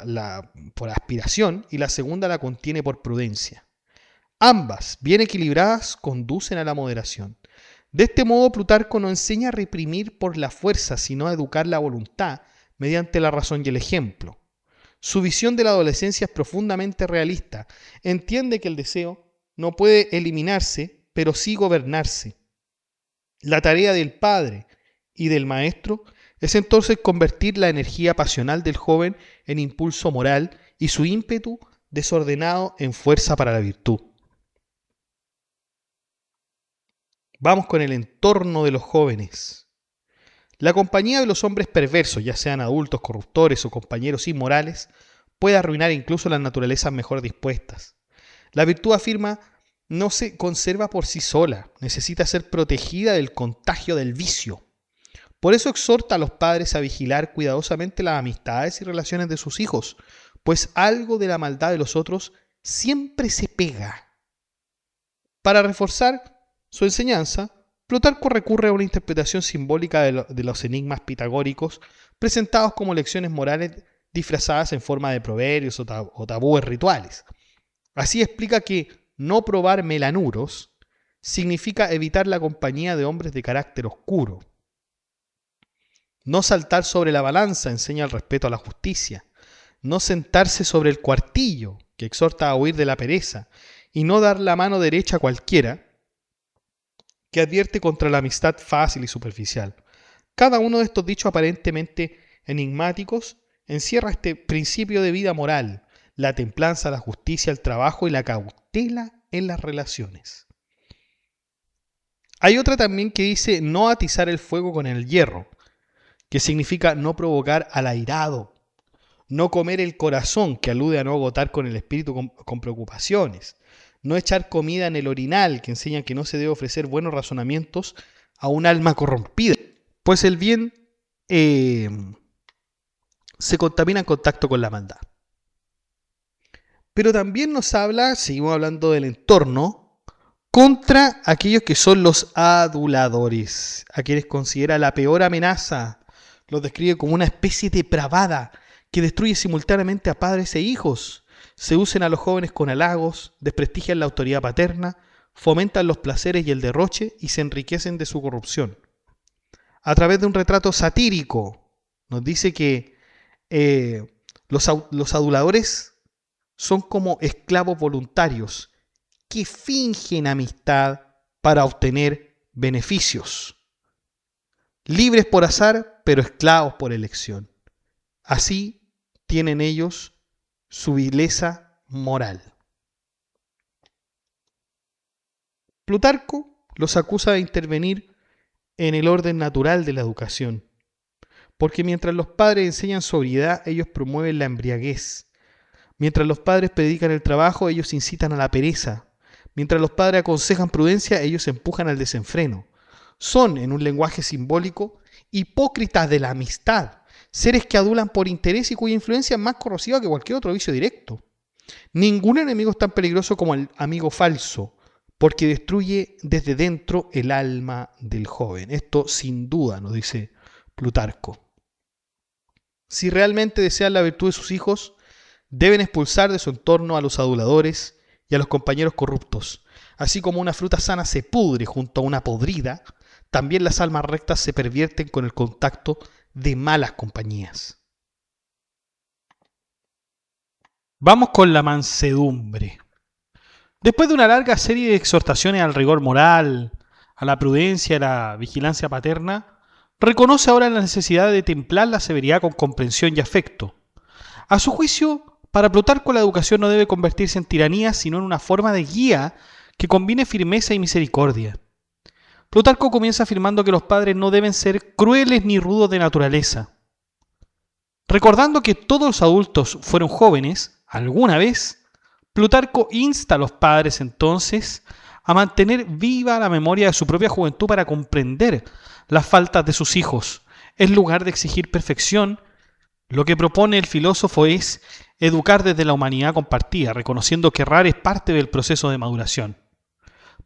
[SPEAKER 1] aspiración y la segunda la contiene por prudencia. Ambas, bien equilibradas, conducen a la moderación. De este modo, Plutarco no enseña a reprimir por la fuerza, sino a educar la voluntad mediante la razón y el ejemplo. Su visión de la adolescencia es profundamente realista. Entiende que el deseo no puede eliminarse, pero sí gobernarse. La tarea del padre y del maestro es entonces convertir la energía pasional del joven en impulso moral y su ímpetu desordenado en fuerza para la virtud. Vamos con el entorno de los jóvenes. La compañía de los hombres perversos, ya sean adultos, corruptores o compañeros inmorales, puede arruinar incluso las naturalezas mejor dispuestas. La virtud, afirma, no se conserva por sí sola, necesita ser protegida del contagio del vicio. Por eso exhorta a los padres a vigilar cuidadosamente las amistades y relaciones de sus hijos, pues algo de la maldad de los otros
[SPEAKER 2] siempre se pega. Para reforzar su enseñanza, Plutarco recurre a una interpretación simbólica de los enigmas pitagóricos, presentados como lecciones morales disfrazadas en forma de proverbios o tabúes rituales. Así explica que no probar melanuros significa evitar la compañía de hombres de carácter oscuro. No saltar sobre la balanza enseña el respeto a la justicia. No sentarse sobre el cuartillo, que exhorta a huir de la pereza. Y no dar la mano derecha a cualquiera, que advierte contra la amistad fácil y superficial. Cada uno de estos dichos aparentemente enigmáticos encierra este principio de vida moral: la templanza, la justicia, el trabajo y la cautela en las relaciones. Hay otra también que dice no atizar el fuego con el hierro, que significa no provocar al airado, no comer el corazón, que alude a no agotar con el espíritu con preocupaciones, no echar comida en el orinal, que enseña que no se debe ofrecer buenos razonamientos a un alma corrompida, pues el bien se contamina en contacto con la maldad. Pero también nos habla, seguimos hablando del entorno, contra aquellos que son los aduladores, a quienes considera la peor amenaza. Los describe como una especie depravada que destruye simultáneamente a padres e hijos. Seducen a los jóvenes con halagos, desprestigian la autoridad paterna, fomentan los placeres y el derroche y se enriquecen de su corrupción. A través de un retrato satírico, nos dice que los aduladores son como esclavos voluntarios que fingen amistad para obtener beneficios. Libres por azar, pero esclavos por elección. Así tienen ellos su vileza moral. Plutarco los acusa de intervenir en el orden natural de la educación, porque mientras los padres enseñan sobriedad, ellos promueven la embriaguez. Mientras los padres predican el trabajo, ellos incitan a la pereza. Mientras los padres aconsejan prudencia, ellos empujan al desenfreno. Son, en un lenguaje simbólico, hipócritas de la amistad, seres que adulan por interés y cuya influencia es más corrosiva que cualquier otro vicio directo. Ningún enemigo es tan peligroso como el amigo falso, porque destruye desde dentro el alma del joven. Esto sin duda nos dice Plutarco. Si realmente desean la virtud de sus hijos, deben expulsar de su entorno a los aduladores y a los compañeros corruptos. Así como una fruta sana se pudre junto a una podrida, también las almas rectas se pervierten con el contacto de malas compañías.
[SPEAKER 1] Vamos con la mansedumbre. Después de una larga serie de exhortaciones al rigor moral, a la prudencia y a la vigilancia paterna, reconoce ahora la necesidad de templar la severidad con comprensión y afecto. A su juicio, para Plutarco la educación no debe convertirse en tiranía, sino en una forma de guía que combine firmeza y misericordia. Plutarco comienza afirmando que los padres no deben ser crueles ni rudos de naturaleza. Recordando que todos los adultos fueron jóvenes alguna vez, Plutarco insta a los padres entonces a mantener viva la memoria de su propia juventud para comprender las faltas de sus hijos. En lugar de exigir perfección, lo que propone el filósofo es educar desde la humanidad compartida, reconociendo que errar es parte del proceso de maduración.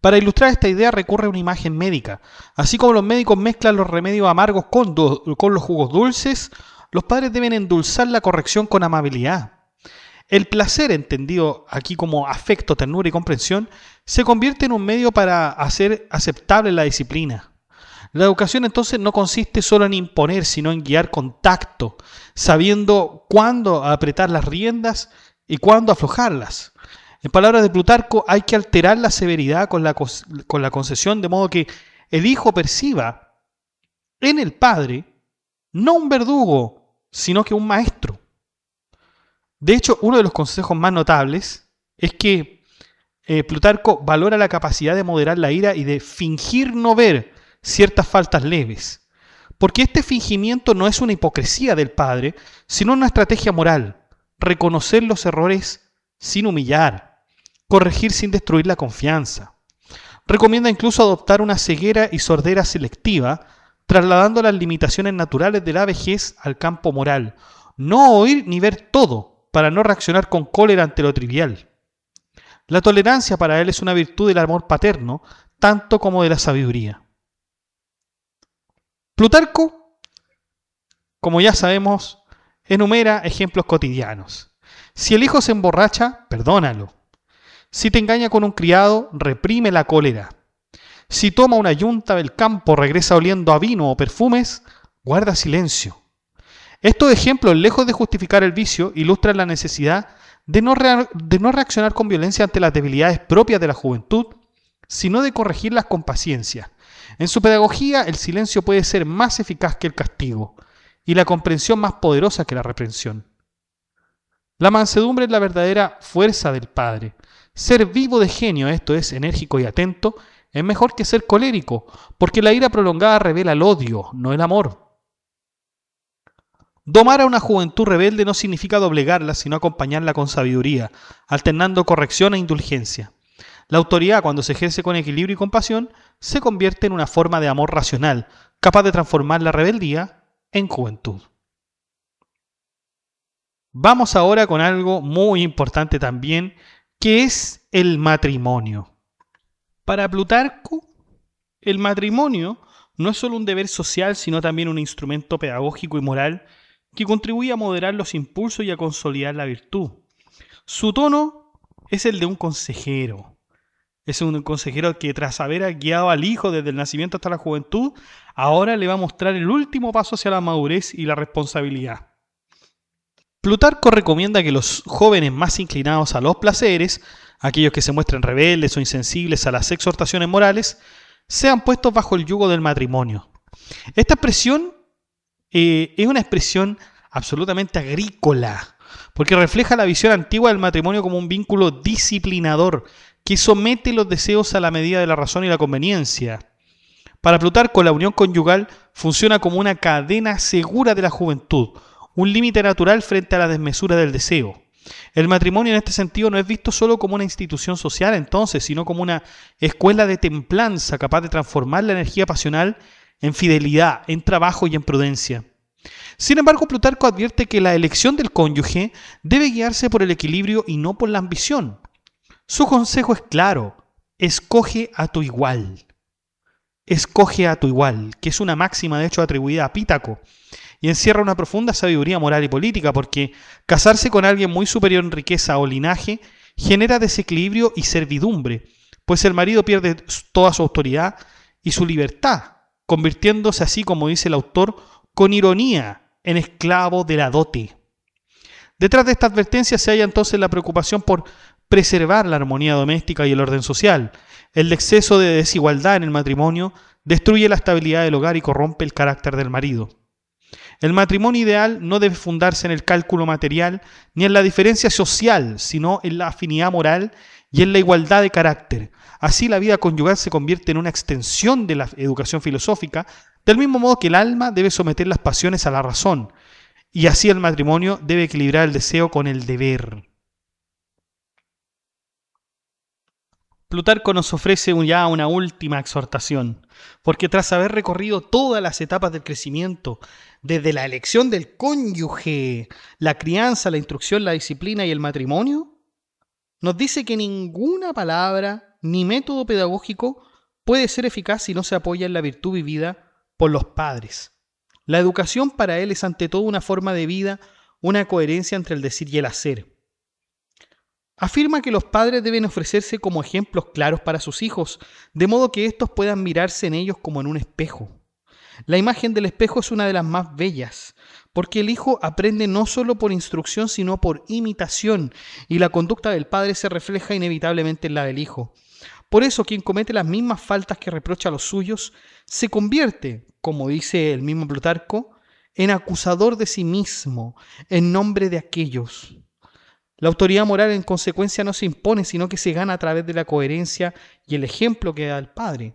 [SPEAKER 1] Para ilustrar esta idea recurre a una imagen médica. Así como los médicos mezclan los remedios amargos con los jugos dulces, los padres deben endulzar la corrección con amabilidad. El placer, entendido aquí como afecto, ternura y comprensión, se convierte en un medio para hacer aceptable la disciplina. La educación entonces no consiste solo en imponer, sino en guiar con tacto, sabiendo cuándo apretar las riendas y cuándo aflojarlas. En palabras de Plutarco, hay que alterar la severidad con la concesión, de modo que el hijo perciba en el padre no un verdugo, sino que un maestro. De hecho, uno de los consejos más notables es que Plutarco valora la capacidad de moderar la ira y de fingir no ver ciertas faltas leves. Porque este fingimiento no es una hipocresía del padre, sino una estrategia moral. Reconocer los errores sin humillar, corregir sin destruir la confianza. Recomienda incluso adoptar una ceguera y sordera selectiva, trasladando las limitaciones naturales de la vejez al campo moral. No oír ni ver todo, para no reaccionar con cólera ante lo trivial. La tolerancia para él es una virtud del amor paterno, tanto como de la sabiduría. Plutarco, como ya sabemos, enumera ejemplos cotidianos. Si el hijo se emborracha, perdónalo. Si te engaña con un criado, reprime la cólera. Si toma una yunta del campo, regresa oliendo a vino o perfumes, guarda silencio. Estos ejemplos, lejos de justificar el vicio, ilustran la necesidad de no reaccionar con violencia ante las debilidades propias de la juventud, sino de corregirlas con paciencia. En su pedagogía, el silencio puede ser más eficaz que el castigo y la comprensión más poderosa que la reprensión. La mansedumbre es la verdadera fuerza del padre. Ser vivo de genio, esto es, enérgico y atento, es mejor que ser colérico, porque la ira prolongada revela el odio, no el amor. Domar a una juventud rebelde no significa doblegarla, sino acompañarla con sabiduría, alternando corrección e indulgencia. La autoridad, cuando se ejerce con equilibrio y compasión, se convierte en una forma de amor racional, capaz de transformar la rebeldía en juventud. Vamos ahora con algo muy importante también, que es el matrimonio. Para Plutarco, el matrimonio no es solo un deber social, sino también un instrumento pedagógico y moral que contribuye a moderar los impulsos y a consolidar la virtud. Su tono es el de un consejero. Es un consejero que, tras haber guiado al hijo desde el nacimiento hasta la juventud, ahora le va a mostrar el último paso hacia la madurez y la responsabilidad. Plutarco recomienda que los jóvenes más inclinados a los placeres, aquellos que se muestren rebeldes o insensibles a las exhortaciones morales, sean puestos bajo el yugo del matrimonio. Esta expresión es una expresión absolutamente agrícola, porque refleja la visión antigua del matrimonio como un vínculo disciplinador que somete los deseos a la medida de la razón y la conveniencia. Para Plutarco, la unión conyugal funciona como una cadena segura de la juventud, un límite natural frente a la desmesura del deseo. El matrimonio en este sentido no es visto solo como una institución social entonces, sino como una escuela de templanza capaz de transformar la energía pasional en fidelidad, en trabajo y en prudencia. Sin embargo, Plutarco advierte que la elección del cónyuge debe guiarse por el equilibrio y no por la ambición. Su consejo es claro: escoge a tu igual. Escoge a tu igual, que es una máxima de hecho atribuida a Pítaco, y encierra una profunda sabiduría moral y política, porque casarse con alguien muy superior en riqueza o linaje genera desequilibrio y servidumbre, pues el marido pierde toda su autoridad y su libertad, convirtiéndose así, como dice el autor, con ironía, en esclavo de la dote. Detrás de esta advertencia se halla entonces la preocupación por preservar la armonía doméstica y el orden social. El exceso de desigualdad en el matrimonio destruye la estabilidad del hogar y corrompe el carácter del marido. El matrimonio ideal no debe fundarse en el cálculo material ni en la diferencia social, sino en la afinidad moral y en la igualdad de carácter. Así la vida conyugal se convierte en una extensión de la educación filosófica, del mismo modo que el alma debe someter las pasiones a la razón, y así el matrimonio debe equilibrar el deseo con el deber. Plutarco nos ofrece ya una última exhortación, porque tras haber recorrido todas las etapas del crecimiento, desde la elección del cónyuge, la crianza, la instrucción, la disciplina y el matrimonio, nos dice que ninguna palabra ni método pedagógico puede ser eficaz si no se apoya en la virtud vivida por los padres. La educación para él es ante todo una forma de vida, una coherencia entre el decir y el hacer. Afirma que los padres deben ofrecerse como ejemplos claros para sus hijos, de modo que éstos puedan mirarse en ellos como en un espejo. La imagen del espejo es una de las más bellas, porque el hijo aprende no solo por instrucción, sino por imitación, y la conducta del padre se refleja inevitablemente en la del hijo. Por eso, quien comete las mismas faltas que reprocha a los suyos, se convierte, como dice el mismo Plutarco, en acusador de sí mismo, en nombre de aquellos. La autoridad moral en consecuencia no se impone, sino que se gana a través de la coherencia y el ejemplo que da el padre.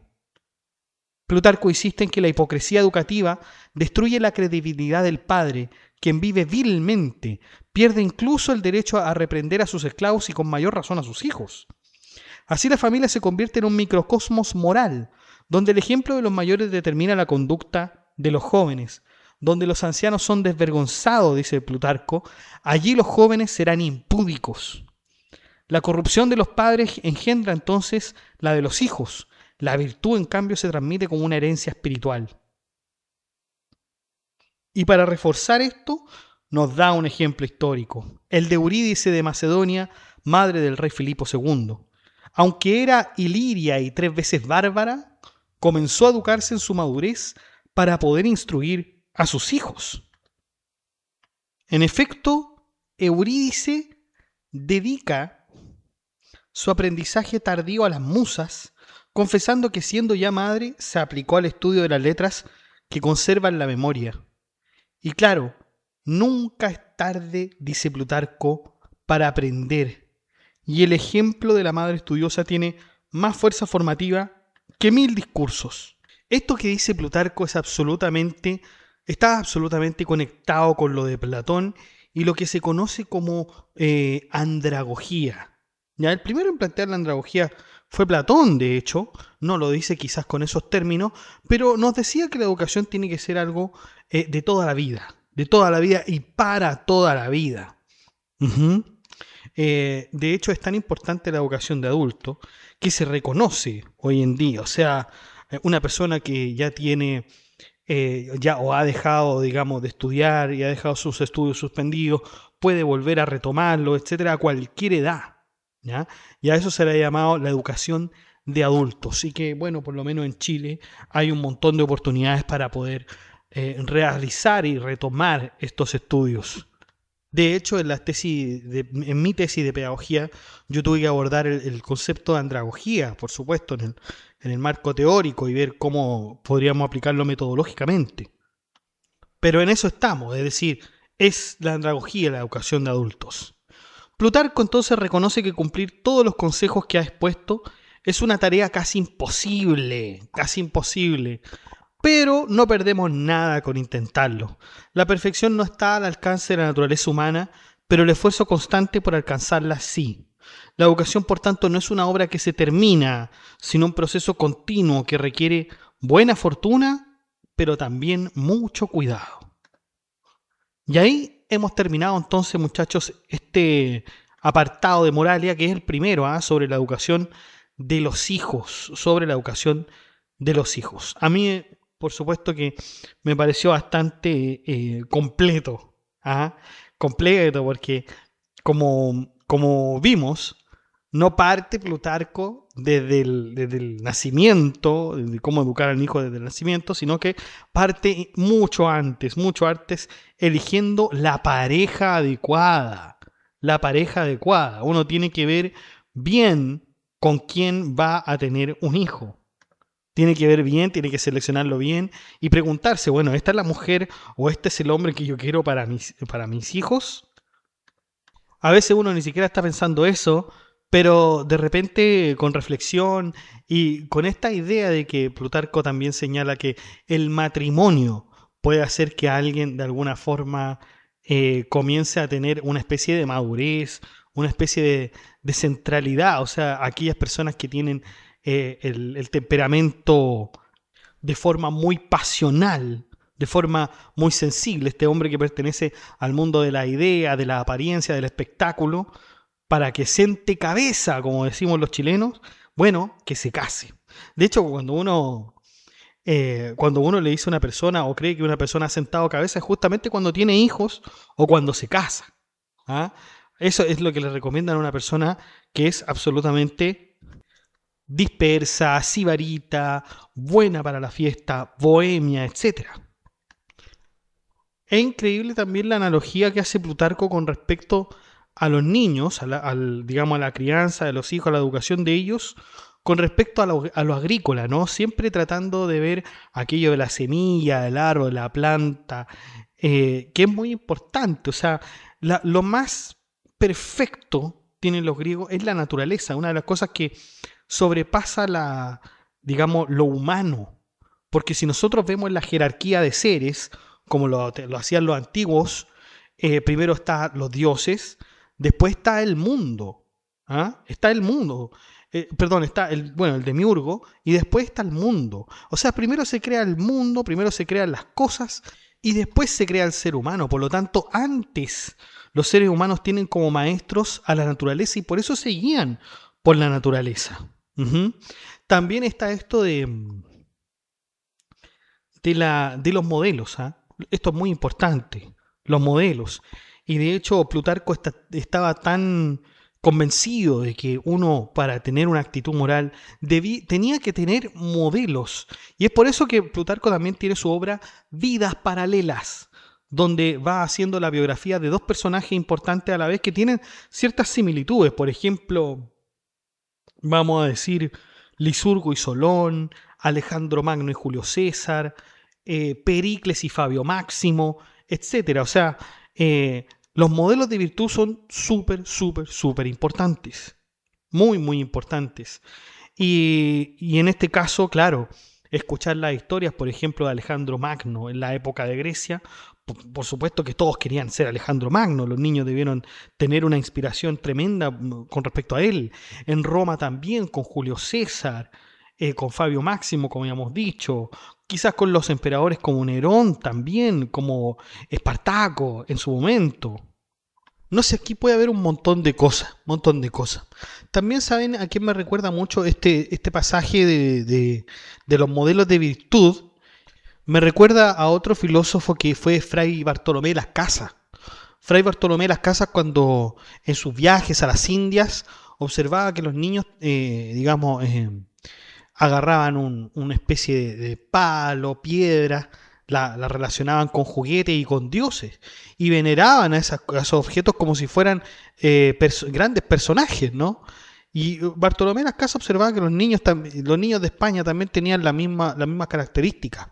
[SPEAKER 1] Plutarco insiste en que la hipocresía educativa destruye la credibilidad del padre, quien vive vilmente, pierde incluso el derecho a reprender a sus esclavos y con mayor razón a sus hijos. Así la familia se convierte en un microcosmos moral, donde el ejemplo de los mayores determina la conducta de los jóvenes. Donde los ancianos son desvergonzados, dice Plutarco, allí los jóvenes serán impúdicos. La corrupción de los padres engendra entonces la de los hijos. La virtud, en cambio, se transmite como una herencia espiritual. Y para reforzar esto, nos da un ejemplo histórico, el de Eurídice de Macedonia, madre del rey Filipo II. Aunque era iliria y 3 veces bárbara, comenzó a educarse en su madurez para poder instruir a sus hijos. En efecto, Eurídice dedica su aprendizaje tardío a las musas, confesando que siendo ya madre se aplicó al estudio de las letras que conservan la memoria. Y claro, nunca es tarde, dice Plutarco, para aprender. Y el ejemplo de la madre estudiosa tiene más fuerza formativa que 1000 discursos. Esto que dice Plutarco está absolutamente conectado con lo de Platón y lo que se conoce como andragogía. Ya, el primero en plantear la andragogía fue Platón, de hecho, no lo dice quizás con esos términos, pero nos decía que la educación tiene que ser algo de toda la vida y para toda la vida. Uh-huh. De hecho, es tan importante la educación de adulto que se reconoce hoy en día. O sea, una persona que ya tiene, ya o ha dejado, digamos, de estudiar y ha dejado sus estudios suspendidos, puede volver a retomarlo, etcétera, a cualquier edad. ¿Ya? Y a eso se le ha llamado la educación de adultos. Así que, bueno, por lo menos en Chile hay un montón de oportunidades para poder realizar y retomar estos estudios. De hecho, en mi tesis de pedagogía, yo tuve que abordar el concepto de andragogía, por supuesto, en el marco teórico y ver cómo podríamos aplicarlo metodológicamente. Pero en eso estamos, es decir, es la andragogía la educación de adultos. Plutarco entonces reconoce que cumplir todos los consejos que ha expuesto es una tarea casi imposible, pero no perdemos nada con intentarlo. La perfección no está al alcance de la naturaleza humana, pero el esfuerzo constante por alcanzarla sí. La educación, por tanto, no es una obra que se termina, sino un proceso continuo que requiere buena fortuna, pero también mucho cuidado. Y ahí hemos terminado entonces, muchachos, este apartado de Moralia, que es el primero, sobre la educación de los hijos, A mí, por supuesto que me pareció bastante completo, porque como vimos, no parte Plutarco desde el nacimiento, de cómo educar al hijo desde el nacimiento, sino que parte mucho antes, eligiendo la pareja adecuada. Uno tiene que ver bien con quién va a tener un hijo. Tiene que ver bien, tiene que seleccionarlo bien y preguntarse, bueno, ¿esta es la mujer o este es el hombre que yo quiero para mis hijos? A veces uno ni siquiera está pensando eso, pero de repente con reflexión y con esta idea de que Plutarco también señala que el matrimonio puede hacer que alguien de alguna forma comience a tener una especie de madurez, una especie de centralidad, o sea, aquellas personas que tienen el temperamento de forma muy pasional, de forma muy sensible, este hombre que pertenece al mundo de la idea, de la apariencia, del espectáculo, para que siente cabeza, como decimos los chilenos, bueno, que se case. De hecho, cuando uno le dice a una persona o cree que una persona ha sentado cabeza es justamente cuando tiene hijos o cuando se casa. Eso es lo que le recomiendan a una persona que es absolutamente dispersa, sibarita, buena para la fiesta, bohemia, etc. Es increíble también la analogía que hace Plutarco con respecto a los niños, a la crianza de los hijos, a la educación de ellos, con respecto a lo agrícola, ¿no? Siempre tratando de ver aquello de la semilla, del árbol, de la planta, que es muy importante. O sea, lo más perfecto, tienen los griegos, es la naturaleza. Una de las cosas que sobrepasa lo humano. Porque si nosotros vemos la jerarquía de seres, como lo hacían los antiguos, primero están los dioses, después está el mundo. Está el mundo. Está el demiurgo, y después está el mundo. O sea, primero se crea el mundo, primero se crean las cosas, y después se crea el ser humano. Por lo tanto, antes Los seres humanos tienen como maestros a la naturaleza y por eso se guían por la naturaleza. Ujú. También está esto de los modelos, ¿ah? Esto es muy importante, los modelos. Y de hecho Plutarco estaba tan convencido de que uno para tener una actitud moral tenía que tener modelos. Y es por eso que Plutarco también tiene su obra Vidas Paralelas, donde va haciendo la biografía de dos personajes importantes a la vez que tienen ciertas similitudes. Por ejemplo, vamos a decir Licurgo y Solón, Alejandro Magno y Julio César, Pericles y Fabio Máximo, etcétera. O sea, los modelos de virtud son súper importantes. Muy, muy importantes. Y en este caso, claro, escuchar las historias, por ejemplo, de Alejandro Magno en la época de Grecia, por supuesto que todos querían ser Alejandro Magno, los niños debieron tener una inspiración tremenda con respecto a él. En Roma también, con Julio César, con Fabio Máximo, como habíamos dicho, quizás con los emperadores como Nerón también, como Espartaco en su momento. No sé, aquí puede haber un montón de cosas, También saben a quién me recuerda mucho este pasaje de los modelos de virtud. Me recuerda a otro filósofo que fue Fray Bartolomé de las Casas. Fray Bartolomé de las Casas, cuando en sus viajes a las Indias observaba que los niños, agarraban una especie de palo, piedra, la relacionaban con juguetes y con dioses, y veneraban a esos objetos como si fueran grandes personajes, ¿no? Y Bartolomé de las Casas observaba que los niños de España también tenían la misma característica.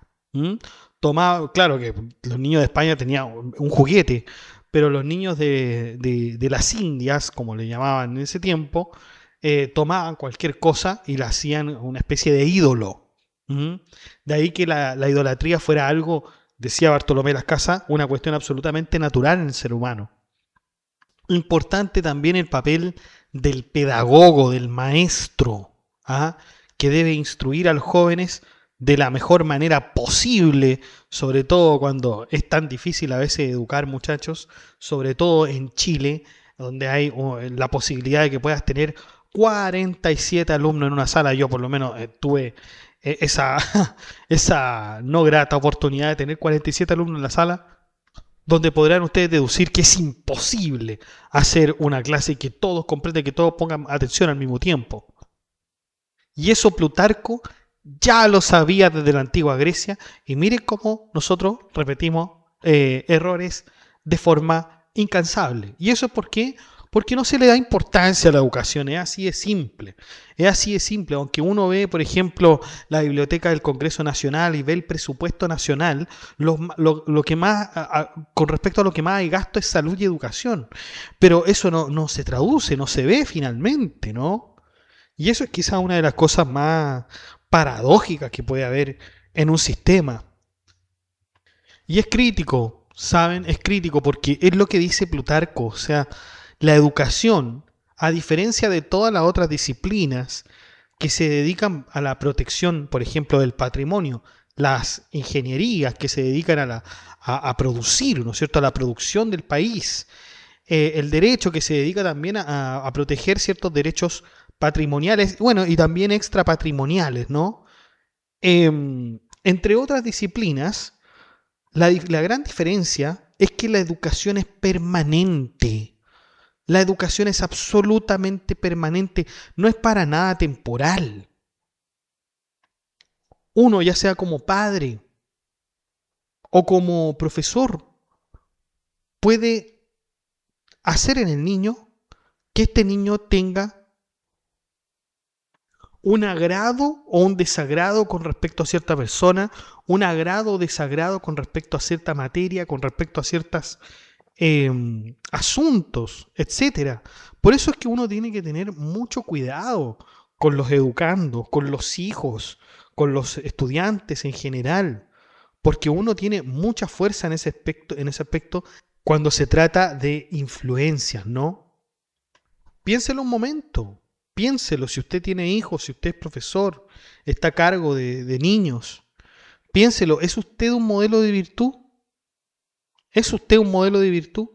[SPEAKER 1] Claro que los niños de España tenían un juguete, pero los niños de las Indias, como le llamaban en ese tiempo, tomaban cualquier cosa y la hacían una especie de ídolo. De ahí que la idolatría fuera algo, decía Bartolomé de las Casas, una cuestión absolutamente natural en el ser humano. Importante también el papel del pedagogo, del maestro, ¿ah? Que debe instruir a los jóvenes de la mejor manera posible, sobre todo cuando es tan difícil a veces educar muchachos, sobre todo en Chile, donde hay la posibilidad de que puedas tener 47 alumnos en una sala. Yo por lo menos tuve esa, esa no grata oportunidad de tener 47 alumnos en la sala, donde podrán ustedes deducir que es imposible hacer una clase y que todos comprenden, que todos pongan atención al mismo tiempo. Y eso Plutarco ya lo sabía desde la antigua Grecia, y miren cómo nosotros repetimos errores de forma incansable. ¿Y eso es por qué? Porque no se le da importancia a la educación, es así de simple. Es así de simple, aunque uno ve, por ejemplo, la biblioteca del Congreso Nacional y ve el presupuesto nacional, lo que más, con respecto a lo que más hay gasto es salud y educación. Pero eso no se traduce, no se ve finalmente, ¿no? Y eso es quizá una de las cosas más paradójicas que puede haber en un sistema. Y es crítico, ¿saben? Es crítico porque es lo que dice Plutarco. O sea, la educación, a diferencia de todas las otras disciplinas que se dedican a la protección, por ejemplo, del patrimonio, las ingenierías que se dedican a producir, ¿no es cierto?, a la producción del país, el derecho que se dedica también a proteger ciertos derechos patrimoniales, bueno, y también extrapatrimoniales, ¿no? Entre otras disciplinas, la gran diferencia es que la educación es permanente. La educación es absolutamente permanente, no es para nada temporal. Uno, ya sea como padre o como profesor, puede hacer en el niño que este niño tenga un agrado o un desagrado con respecto a cierta persona, un agrado o desagrado con respecto a cierta materia, con respecto a ciertos asuntos, etcétera. Por eso es que uno tiene que tener mucho cuidado con los educandos, con los hijos, con los estudiantes en general, porque uno tiene mucha fuerza en ese aspecto cuando se trata de influencias, ¿no? Piénselo un momento. Piénselo, si usted tiene hijos, si usted es profesor, está a cargo de niños. Piénselo, ¿es usted un modelo de virtud? ¿Es usted un modelo de virtud?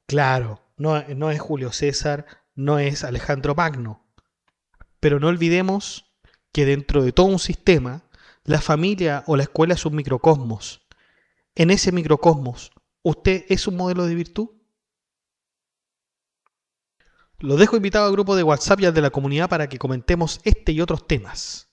[SPEAKER 1] Claro, no es Julio César, no es Alejandro Magno. Pero no olvidemos que dentro de todo un sistema, la familia o la escuela es un microcosmos. En ese microcosmos, ¿usted es un modelo de virtud? Lo dejo invitado al grupo de WhatsApp y al de la comunidad para que comentemos este y otros temas.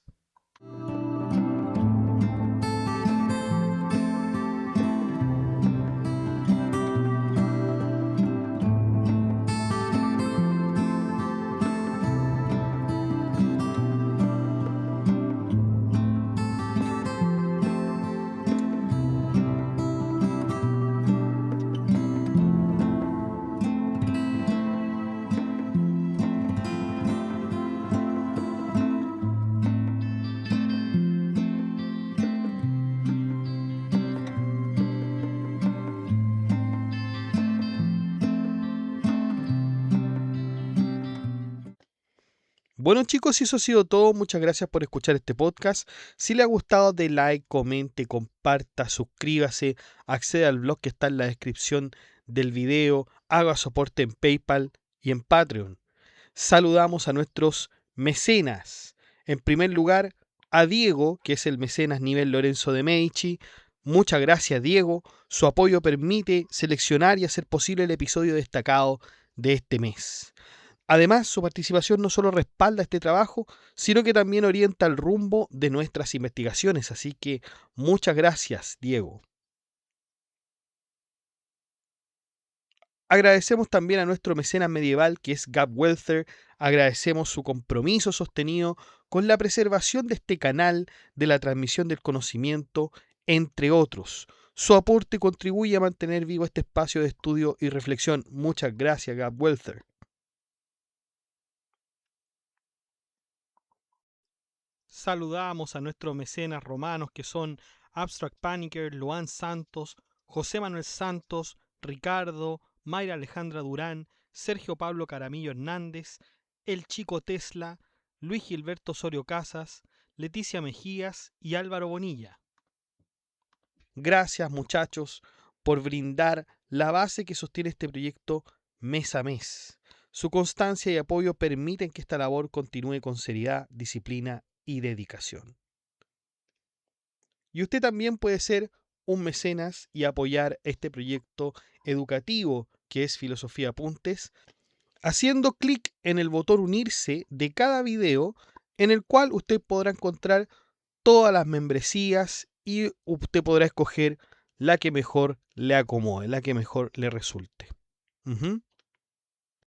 [SPEAKER 2] Bueno chicos, y eso ha sido todo. Muchas gracias por escuchar este podcast. Si le ha gustado, dé like, comente, comparta, suscríbase, acceda al blog que está en la descripción del video, haga soporte en PayPal y en Patreon. Saludamos a nuestros mecenas. En primer lugar, a Diego, que es el mecenas nivel Lorenzo de Medici. Muchas gracias, Diego. Su apoyo permite seleccionar y hacer posible el episodio destacado de este mes. Además, su participación no solo respalda este trabajo, sino que también orienta el rumbo de nuestras investigaciones. Así que muchas gracias, Diego. Agradecemos también a nuestro mecenas medieval, que es Gab Welther. Agradecemos su compromiso sostenido con la preservación de este canal, de la transmisión del conocimiento, entre otros. Su aporte contribuye a mantener vivo este espacio de estudio y reflexión. Muchas gracias, Gab Welther.
[SPEAKER 1] Saludamos a nuestros mecenas romanos que son Abstract Panicker, Luan Santos, José Manuel Santos, Ricardo, Mayra Alejandra Durán, Sergio Pablo Caramillo Hernández, El Chico Tesla, Luis Gilberto Osorio Casas, Leticia Mejías y Álvaro Bonilla.
[SPEAKER 2] Gracias muchachos por brindar la base que sostiene este proyecto mes a mes. Su constancia y apoyo permiten que esta labor continúe con seriedad, disciplina y dedicación. Y usted también puede ser un mecenas y apoyar este proyecto educativo que es Filosofía Apuntes, haciendo clic en el botón unirse de cada video, en el cual usted podrá encontrar todas las membresías y usted podrá escoger la que mejor le acomode, la que mejor le resulte.